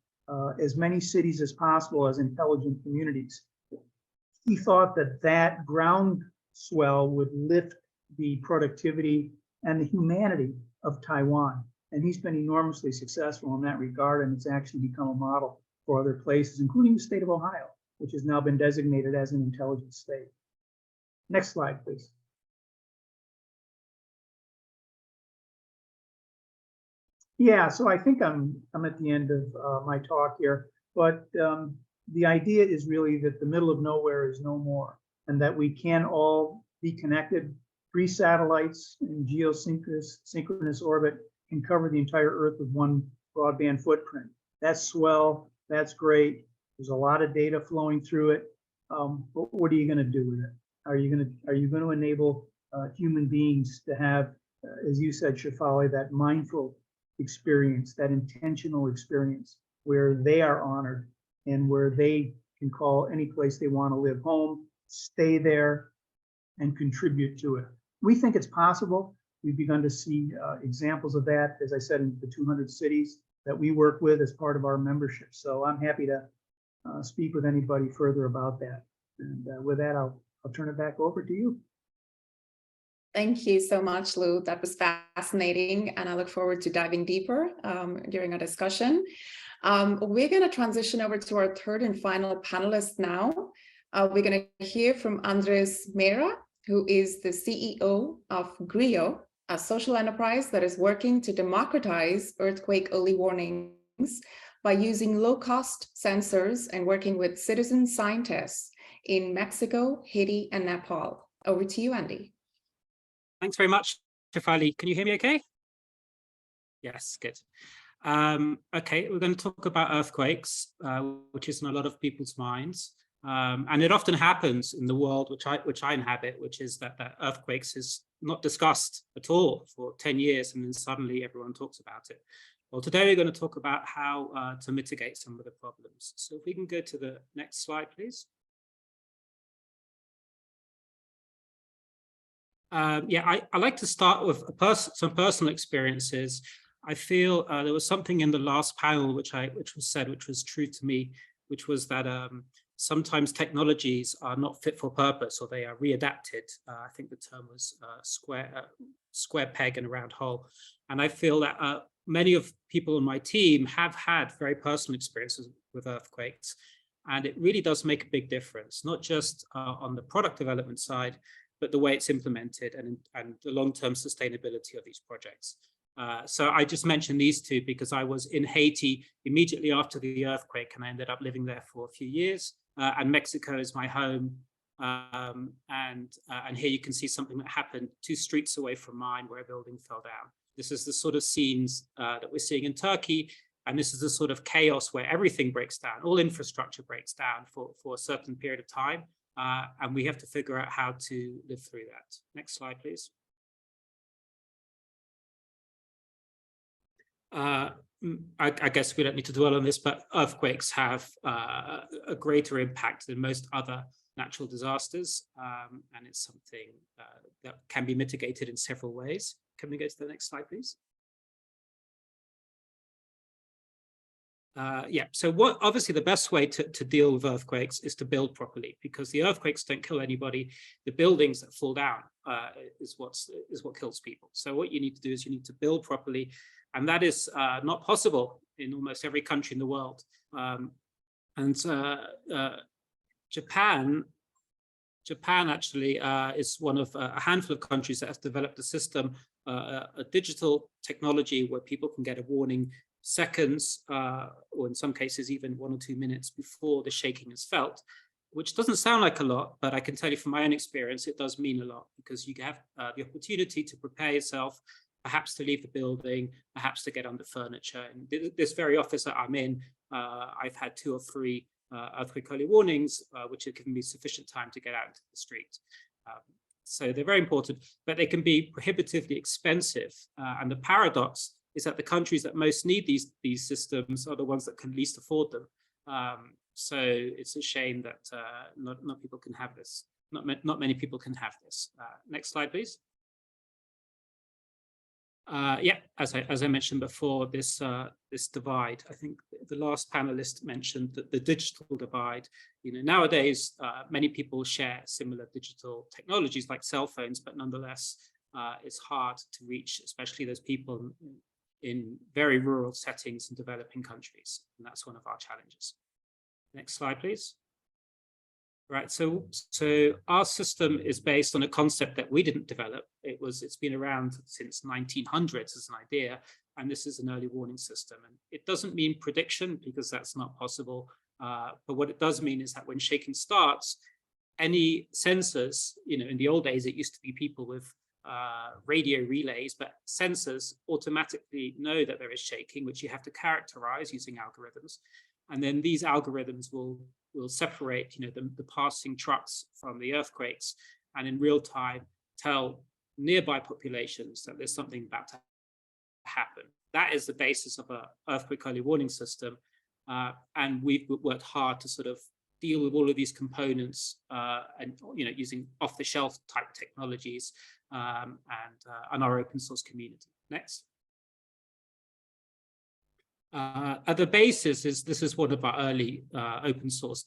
as many cities as possible as intelligent communities. He thought that that groundswell would lift the productivity and the humanity of Taiwan. And he's been enormously successful in that regard, and it's actually become a model for other places, including the state of Ohio, which has now been designated as an intelligent state. Next slide, please. Yeah, so I think I'm at the end of my talk here, but the idea is really that the middle of nowhere is no more, and that we can all be connected. 3 satellites in geosynchronous orbit can cover the entire Earth with one broadband footprint. That's swell, that's great. There's a lot of data flowing through it, but what are you going to do with it? Are you going to enable human beings to have, as you said, Shefali, that mindful experience, that intentional experience where they are honored and where they can call any place they want to live home, stay there, and contribute to it? We think it's possible. We've begun to see examples of that, as I said, in the 200 cities that we work with as part of our membership. So I'm happy to speak with anybody further about that. And with that, I'll turn it back over to you. Thank you so much, Lou. That was fascinating, and I look forward to diving deeper during our discussion. We're going to transition over to our third and final panelist now. We're going to hear from Andres Meira, who is the CEO of GRIO, a social enterprise that is working to democratize earthquake early warnings by using low-cost sensors and working with citizen scientists in Mexico, Haiti, and Nepal. Over to you, Andy. Thanks very much, Shefali. Can you hear me okay? Yes, good. Okay, we're going to talk about earthquakes, which is in a lot of people's minds. And it often happens in the world which I inhabit, which is that earthquakes is not discussed at all for 10 years, and then suddenly everyone talks about it. Well, today we're going to talk about how to mitigate some of the problems. So if we can go to the next slide, please. Yeah, I like to start with some personal experiences. I feel there was something in the last panel which was true to me, which was that sometimes technologies are not fit for purpose, or they are readapted. I think the term was square peg and a round hole. And I feel that many of people on my team have had very personal experiences with earthquakes, and it really does make a big difference, not just on the product development side, but the way it's implemented and the long-term sustainability of these projects. So I just mentioned these two because I was in Haiti immediately after the earthquake, and I ended up living there for a few years. And Mexico is my home. And here you can see something that happened 2 streets away from mine where a building fell down. This is the sort of scenes that we're seeing in Turkey. And this is the sort of chaos where everything breaks down, all infrastructure breaks down for a certain period of time. And we have to figure out how to live through that. Next slide, please. I guess we don't need to dwell on this, but earthquakes have a greater impact than most other natural disasters. And it's something that can be mitigated in several ways. Can we go to the next slide, please? Yeah, so obviously the best way to deal with earthquakes is to build properly, because the earthquakes don't kill anybody. The buildings that fall down is what kills people. So what you need to do is you need to build properly, and that is not possible in almost every country in the world. Japan actually is one of a handful of countries that has developed a system, a digital technology where people can get a warning seconds, or in some cases even 1 or 2 minutes before the shaking is felt, which doesn't sound like a lot, but I can tell you from my own experience, it does mean a lot, because you have the opportunity to prepare yourself, perhaps to leave the building, perhaps to get under furniture. And this very office that I'm in, I've had 2 or 3 earthquake early warnings, which have given me sufficient time to get out into the street. So they're very important, but they can be prohibitively expensive. And the paradox is that the countries that most need these systems are the ones that can least afford them. So it's a shame that not people can have this. Not many people can have this. Next slide, please. Yeah, as I mentioned before, this divide. I think the last panelist mentioned that the digital divide. You know, nowadays many people share similar digital technologies like cell phones, but nonetheless, it's hard to reach, especially those people in very rural settings in developing countries, and that's one of our challenges. Next slide, please. Right, so our system is based on a concept that we didn't develop. It's been around since 1900s as an idea, and this is an early warning system. And it doesn't mean prediction, because that's not possible. But what it does mean is that when shaking starts, any sensors, you know, in the old days it used to be people with radio relays, but sensors automatically know that there is shaking, which you have to characterize using algorithms. And then these algorithms will separate, you know, the passing trucks from the earthquakes, and in real time tell nearby populations that there's something about to happen. That is the basis of an earthquake early warning system. And we've worked hard to sort of deal with all of these components and, you know, using off-the-shelf type technologies and our open source community. Next. At the basis this is one of our early open source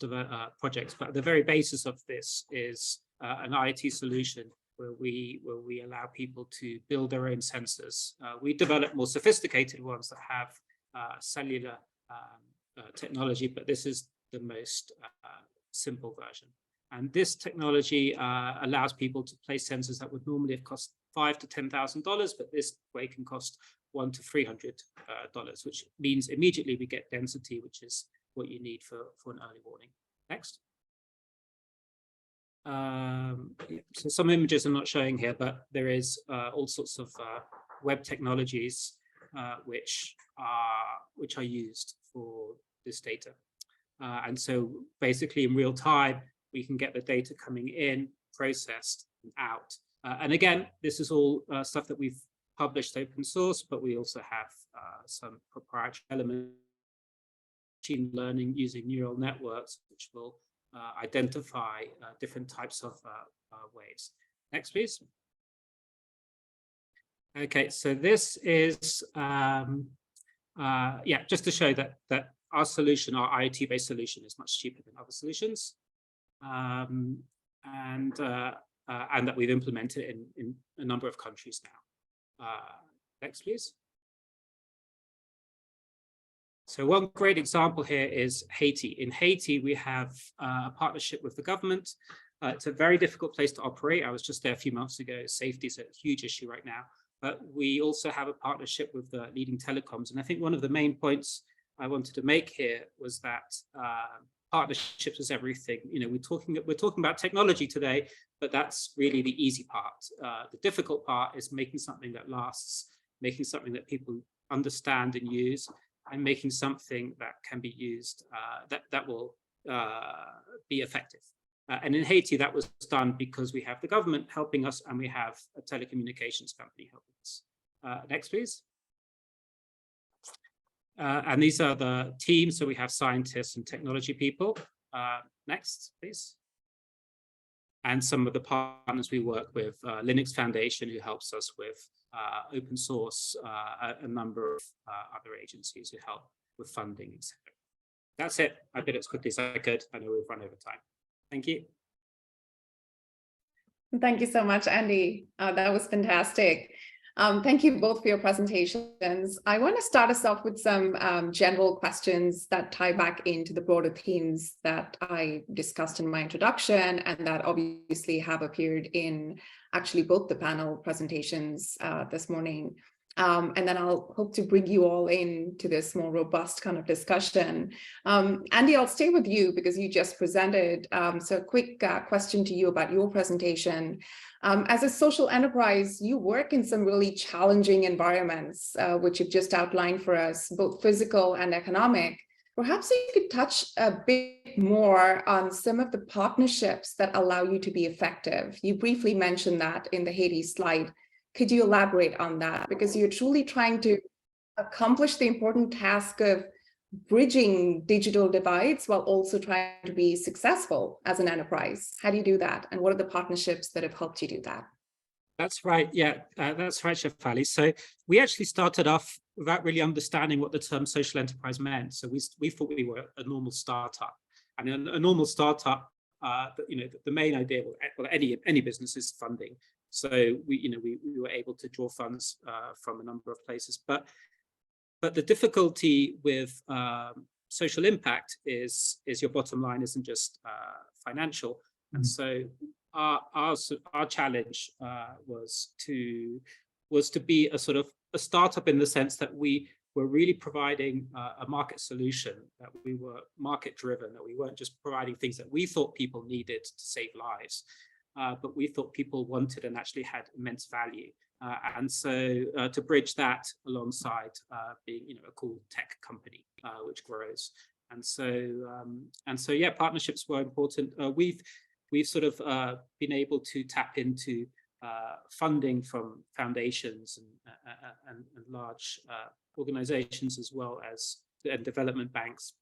projects, but at the very basis of this is an IoT solution where we allow people to build their own sensors. We develop more sophisticated ones that have cellular technology, but this is the most simple version. And this technology allows people to place sensors that would normally have cost $5,000 to $10,000, but this way can cost $100 to $300, which means immediately we get density, which is what you need for an early warning. Next. So some images I'm not showing here, but there is all sorts of web technologies which are used for this data. And so basically in real time, we can get the data coming in, processed, and out. And again, this is all stuff that we've published open source, but we also have some proprietary elements, machine learning using neural networks, which will identify different types of waves. Next, please. Okay, so this is, yeah, just to show that our solution, our IoT-based solution, is much cheaper than other solutions, and that we've implemented in a number of countries now. Next, please. So one great example here is Haiti. In Haiti, we have a partnership with the government. It's a very difficult place to operate. I was just there a few months ago. Safety is a huge issue right now. But we also have a partnership with the leading telecoms. And I think one of the main points I wanted to make here was that partnerships is everything. You know, we're talking about technology today, but that's really the easy part. The difficult part is making something that lasts, making something that people understand and use, and making something that can be used, that will be effective. And in Haiti, that was done because we have the government helping us and we have a telecommunications company helping us. Next, please. And these are the teams. So we have scientists and technology people. Next, please. And some of the partners we work with, Linux Foundation, who helps us with open source, a number of other agencies who help with funding, etc. That's it. I did it as quickly as I could. I know we've run over time. Thank you. Thank you so much, Andy. That was fantastic. Thank you both for your presentations. I want to start us off with some general questions that tie back into the broader themes that I discussed in my introduction and that obviously have appeared in actually both the panel presentations this morning. And then I'll hope to bring you all into this more robust kind of discussion. Andy, I'll stay with you because you just presented. So a quick question to you about your presentation. As a social enterprise, you work in some really challenging environments, which you've just outlined for us, both physical and economic. Perhaps you could touch a bit more on some of the partnerships that allow you to be effective. You briefly mentioned that in the Haiti slide. Could you elaborate on that? Because you're truly trying to accomplish the important task of bridging digital divides while also trying to be successful as an enterprise. How do you do that? And what are the partnerships that have helped you do that? That's right. Yeah, that's right, Chef Ali. So we actually started off without really understanding what the term social enterprise meant. So we thought we were a normal startup, and a normal startup, you know, the main idea, well, any business is funding. So we were able to draw funds from a number of places, but the difficulty with social impact is your bottom line isn't just financial, and so our challenge was to be a sort of a startup in the sense that we were really providing a market solution, that we were market driven, that we weren't just providing things that we thought people needed to save lives. But we thought people wanted and actually had immense value. And so to bridge that alongside being, a cool tech company which grows. And so yeah, partnerships were important. We've sort of been able to tap into funding from foundations and large organizations, as well as and development banks,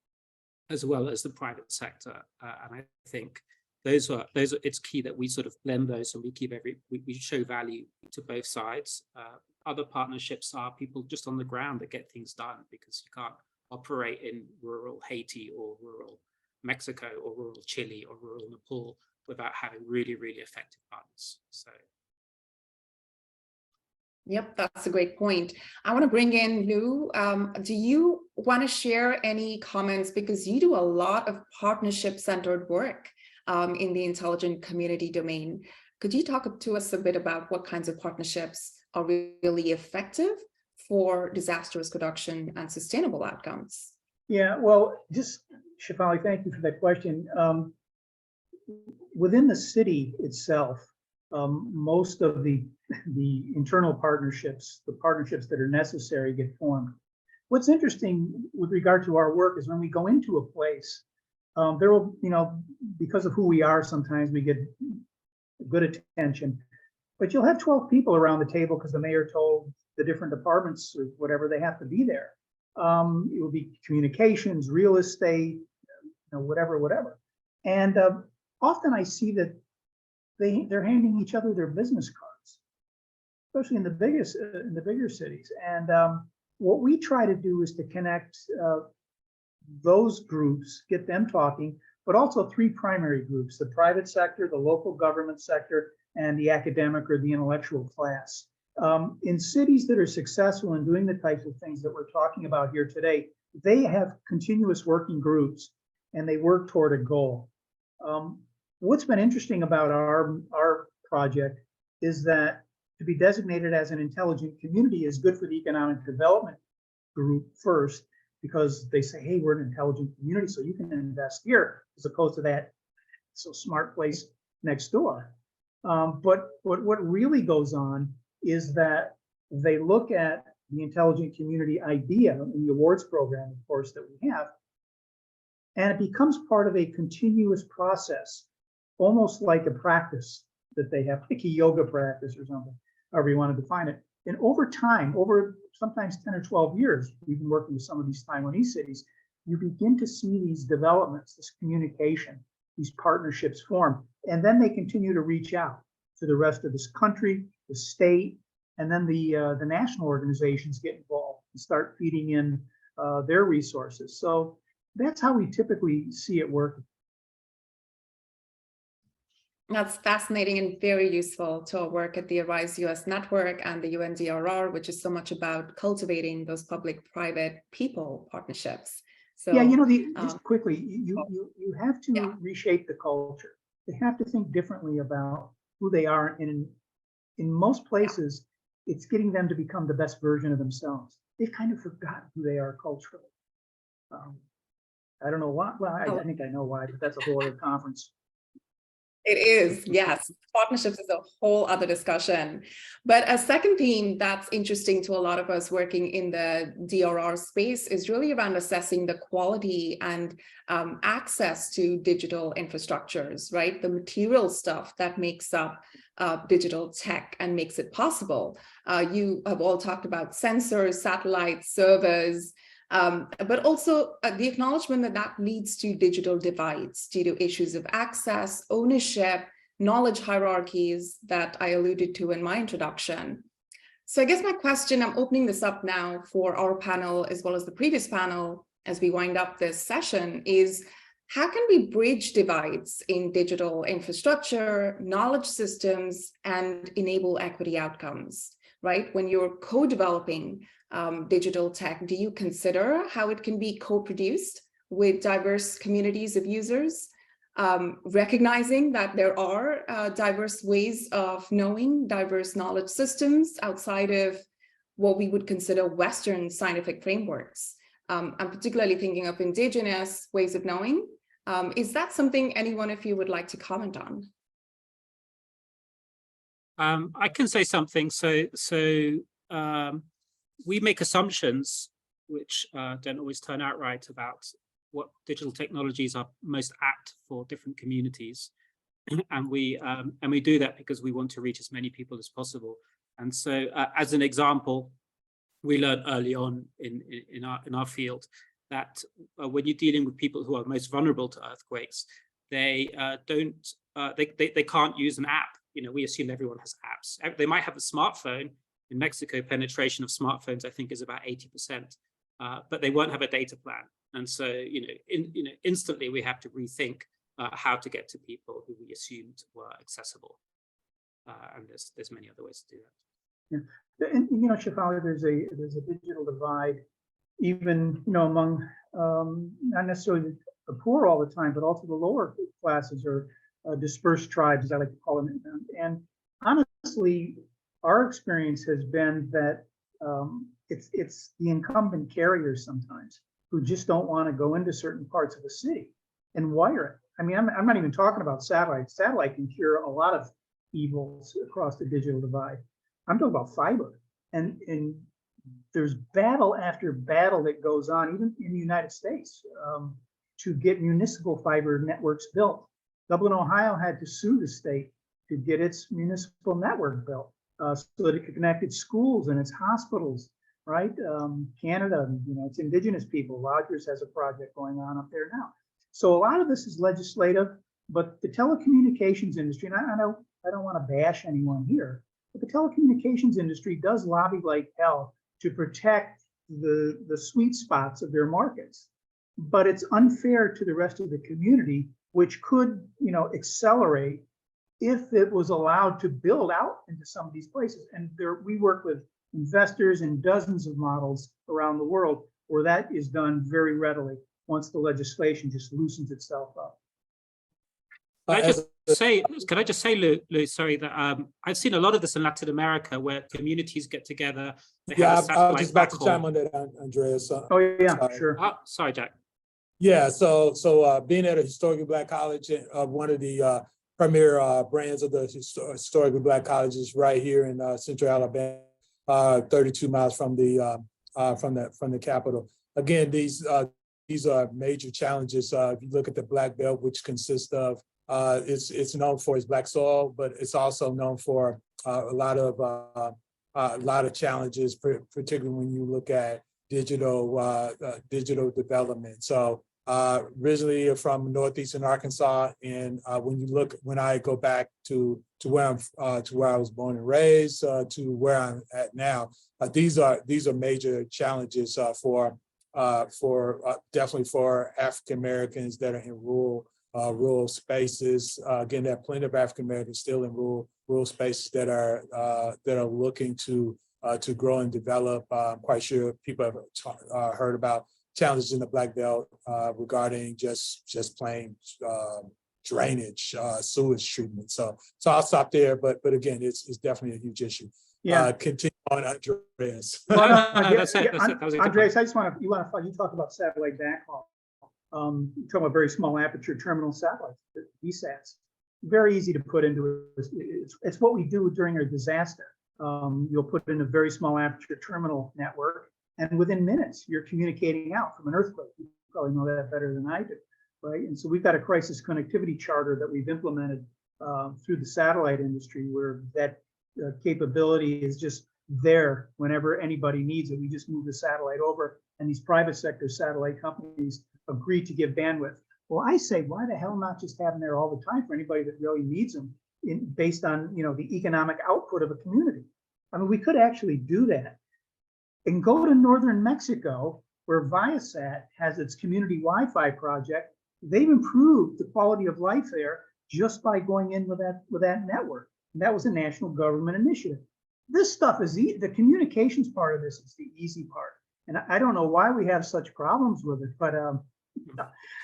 as well as the private sector. And I think those are it's key that we sort of blend those, and we show value to both sides. Other partnerships are people just on the ground that get things done, because you can't operate in rural Haiti or rural Mexico or rural Chile or rural Nepal without having really, really effective partners. So. Yep, that's a great point. I want to bring in Lou. Do you want to share any comments, because you do a lot of partnership-centered work in the intelligent community domain? Could you talk to us a bit about what kinds of partnerships are really effective for disaster risk reduction and sustainable outcomes? Yeah, well, just Shefali, thank you for that question. Within the city itself, most of the internal partnerships, the partnerships that are necessary, get formed. What's interesting with regard to our work is when we go into a place, there will, because of who we are, sometimes we get good attention, but you'll have 12 people around the table because the mayor told the different departments or whatever they have to be there. It will be communications, real estate, whatever. And often I see that they're handing each other their business cards, especially in the bigger cities. And what we try to do is to connect those groups, get them talking, but also three primary groups: the private sector, the local government sector, and the academic or the intellectual class. In cities that are successful in doing the types of things that we're talking about here today, they have continuous working groups and they work toward a goal. What's been interesting about our project is that to be designated as an intelligent community is good for the economic development group first, because they say, hey, we're an intelligent community, so you can invest here, as opposed to that so smart place next door. But what really goes on is that they look at the intelligent community idea in the awards program, of course, that we have, and it becomes part of a continuous process, almost like a practice that they have, like a yoga practice or something, however you want to define it. And over time, over sometimes 10 or 12 years, we've been working with some of these Taiwanese cities, you begin to see these developments, this communication, these partnerships form, and then they continue to reach out to the rest of this country, the state, and then the national organizations get involved and start feeding in their resources. So that's how we typically see it working. That's fascinating and very useful to our work at the ARISE-US network and the UNDRR, which is so much about cultivating those public-private people partnerships. So yeah, just quickly, you have to reshape the culture. They have to think differently about who they are, and in most places, it's getting them to become the best version of themselves. They've kind of forgotten who they are culturally. I don't know why. Well, I think I know why, but that's a whole other conference. It is, yes. Partnerships is a whole other discussion. But a second theme that's interesting to a lot of us working in the DRR space is really around assessing the quality and access to digital infrastructures, right? The material stuff that makes up digital tech and makes it possible. You have all talked about sensors, satellites, servers, but also the acknowledgement that that leads to digital divides due to issues of access, ownership, knowledge hierarchies that I alluded to in my introduction. So I guess my question, I'm opening this up now for our panel as well as the previous panel as we wind up this session, is how can we bridge divides in digital infrastructure, knowledge systems, and enable equity outcomes, right? When you're co-developing digital tech, do you consider how it can be co-produced with diverse communities of users, recognizing that there are diverse ways of knowing, diverse knowledge systems outside of what we would consider Western scientific frameworks? I'm particularly thinking of indigenous ways of knowing. Is that something any one of you would like to comment on? I can say something. So we make assumptions which don't always turn out right about what digital technologies are most apt for different communities, and we do that because we want to reach as many people as possible. And so, as an example, we learned early on in our field that when you're dealing with people who are most vulnerable to earthquakes, they can't use an app. We assume everyone has apps. They might have a smartphone. In Mexico, penetration of smartphones, I think, is about 80%, but they won't have a data plan. And so, instantly we have to rethink how to get to people who we assumed were accessible. And there's many other ways to do that. Yeah. And Shefali, there's a digital divide, even among not necessarily the poor all the time, but also the lower classes or dispersed tribes, as I like to call them. And honestly, our experience has been that it's the incumbent carriers sometimes who just don't want to go into certain parts of the city and wire it. I mean, I'm not even talking about satellite. Satellite can cure a lot of evils across the digital divide. I'm talking about fiber. And there's battle after battle that goes on, even in the United States, to get municipal fiber networks built. Dublin, Ohio had to sue the state to get its municipal network built. So that it could connect its schools and its hospitals, right? Canada, it's indigenous people. Rogers has a project going on up there now. So a lot of this is legislative, but the telecommunications industry, and I don't want to bash anyone here, but the telecommunications industry does lobby like hell to protect the sweet spots of their markets. But it's unfair to the rest of the community, which could, accelerate if it was allowed to build out into some of these places. And we work with investors in dozens of models around the world where that is done very readily once the legislation just loosens itself up. Can I just say, Lou, sorry, that I've seen a lot of this in Latin America where communities get together. Yeah, I was just about to chime on that, Andreas. Oh, yeah, sure. Oh, sorry, Jack. Yeah, so being at a historically Black college, one of the premier brands of the historically Black colleges right here in Central Alabama, 32 miles from the capital. Again, these are major challenges. If you look at the Black Belt, which consists of it's known for its Black soil, but it's also known for a lot of challenges, particularly when you look at digital development. So originally from Northeastern Arkansas, and when I go back to where I was born and raised to where I'm at now, these are major challenges definitely for African Americans that are in rural spaces. Again, there are plenty of African Americans still in rural spaces that are looking to grow and develop. I'm quite sure people have heard about challenges in the Black Belt regarding just plain drainage, sewage treatment. So I'll stop there. But again, it's definitely a huge issue. Yeah. Continue on, Andreas. Well, That's it. Andreas, you talk about satellite backhaul. You talk about very small aperture terminal satellites, VSATs. Very easy to put into it. It's what we do during a disaster. You'll put in a very small aperture terminal network, and within minutes, you're communicating out from an earthquake. You probably know that better than I do, right? And so we've got a crisis connectivity charter that we've implemented through the satellite industry, where that capability is just there whenever anybody needs it. We just move the satellite over, and these private sector satellite companies agree to give bandwidth. Well, I say, why the hell not just have them there all the time for anybody that really needs them, based on the economic output of a community? I mean, we could actually do that. And go to northern Mexico, where Viasat has its community Wi-Fi project. They've improved the quality of life there just by going in with that network. And that was a national government initiative. This stuff is the communications part of this is the easy part. And I don't know why we have such problems with it, but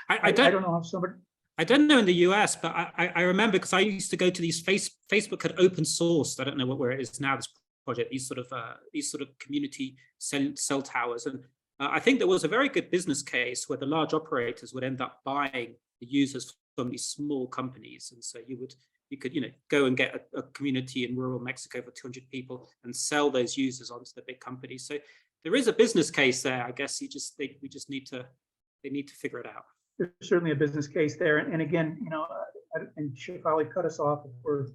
I don't know if somebody. I don't know in the US, but I remember, because I used to go to these Facebook had open sourced. I don't know where it is now, this project, these sort of community cell towers. And I think there was a very good business case where the large operators would end up buying the users from these small companies. And so you could go and get a community in rural Mexico for 200 people and sell those users onto the big companies. So there is a business case there. I guess they need to figure it out. There's certainly a business case there. And again, and Shefali cut us off if we're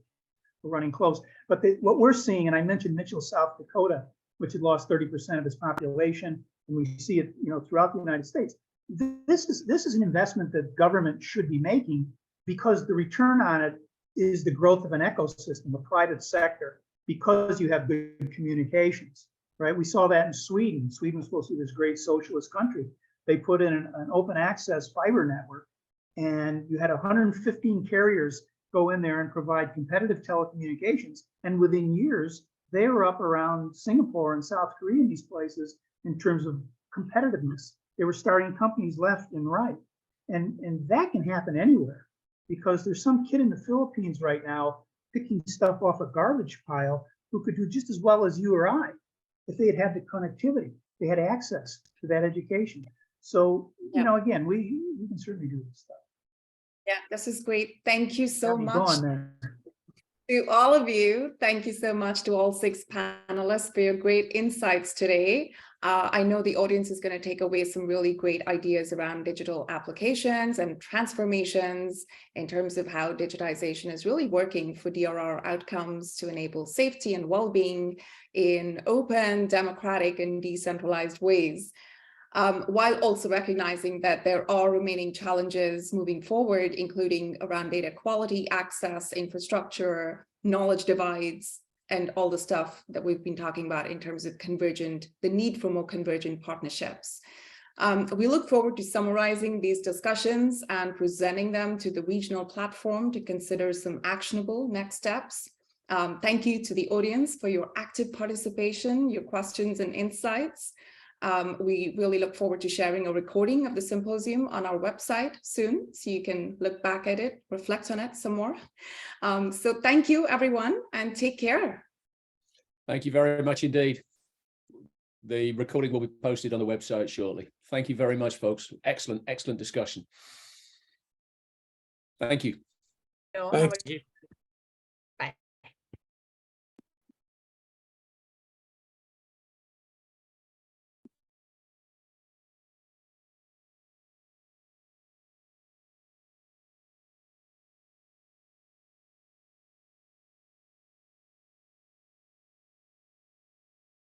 running close. But what we're seeing, and I mentioned Mitchell, South Dakota, which had lost 30% of its population, and we see it, throughout the United States. This is an investment that government should be making, because the return on it is the growth of an ecosystem, the private sector, because you have good communications, right? We saw that in Sweden. Sweden was supposed to be this great socialist country. They put in an open access fiber network, and you had 115 carriers go in there and provide competitive telecommunications. And within years, they were up around Singapore and South Korea and these places in terms of competitiveness. They were starting companies left and right. And that can happen anywhere, because there's some kid in the Philippines right now picking stuff off a garbage pile who could do just as well as you or I if they had the connectivity, they had access to that education. So, again, we can certainly do this stuff. Yeah, this is great. Thank you so much to all of you. Thank you so much to all 6 panelists for your great insights today. I know the audience is going to take away some really great ideas around digital applications and transformations in terms of how digitization is really working for DRR outcomes to enable safety and well-being in open, democratic, and decentralized ways. While also recognizing that there are remaining challenges moving forward, including around data quality, access, infrastructure, knowledge divides, and all the stuff that we've been talking about in terms of the need for more convergent partnerships. We look forward to summarizing these discussions and presenting them to the regional platform to consider some actionable next steps. Thank you to the audience for your active participation, your questions and insights. We really look forward to sharing a recording of the symposium on our website soon, so you can look back at it, reflect on it some more. So thank you, everyone, and take care. Thank you very much indeed. The recording will be posted on the website shortly. Thank you very much, folks. Excellent, excellent discussion. Thank you. Have a Thank you.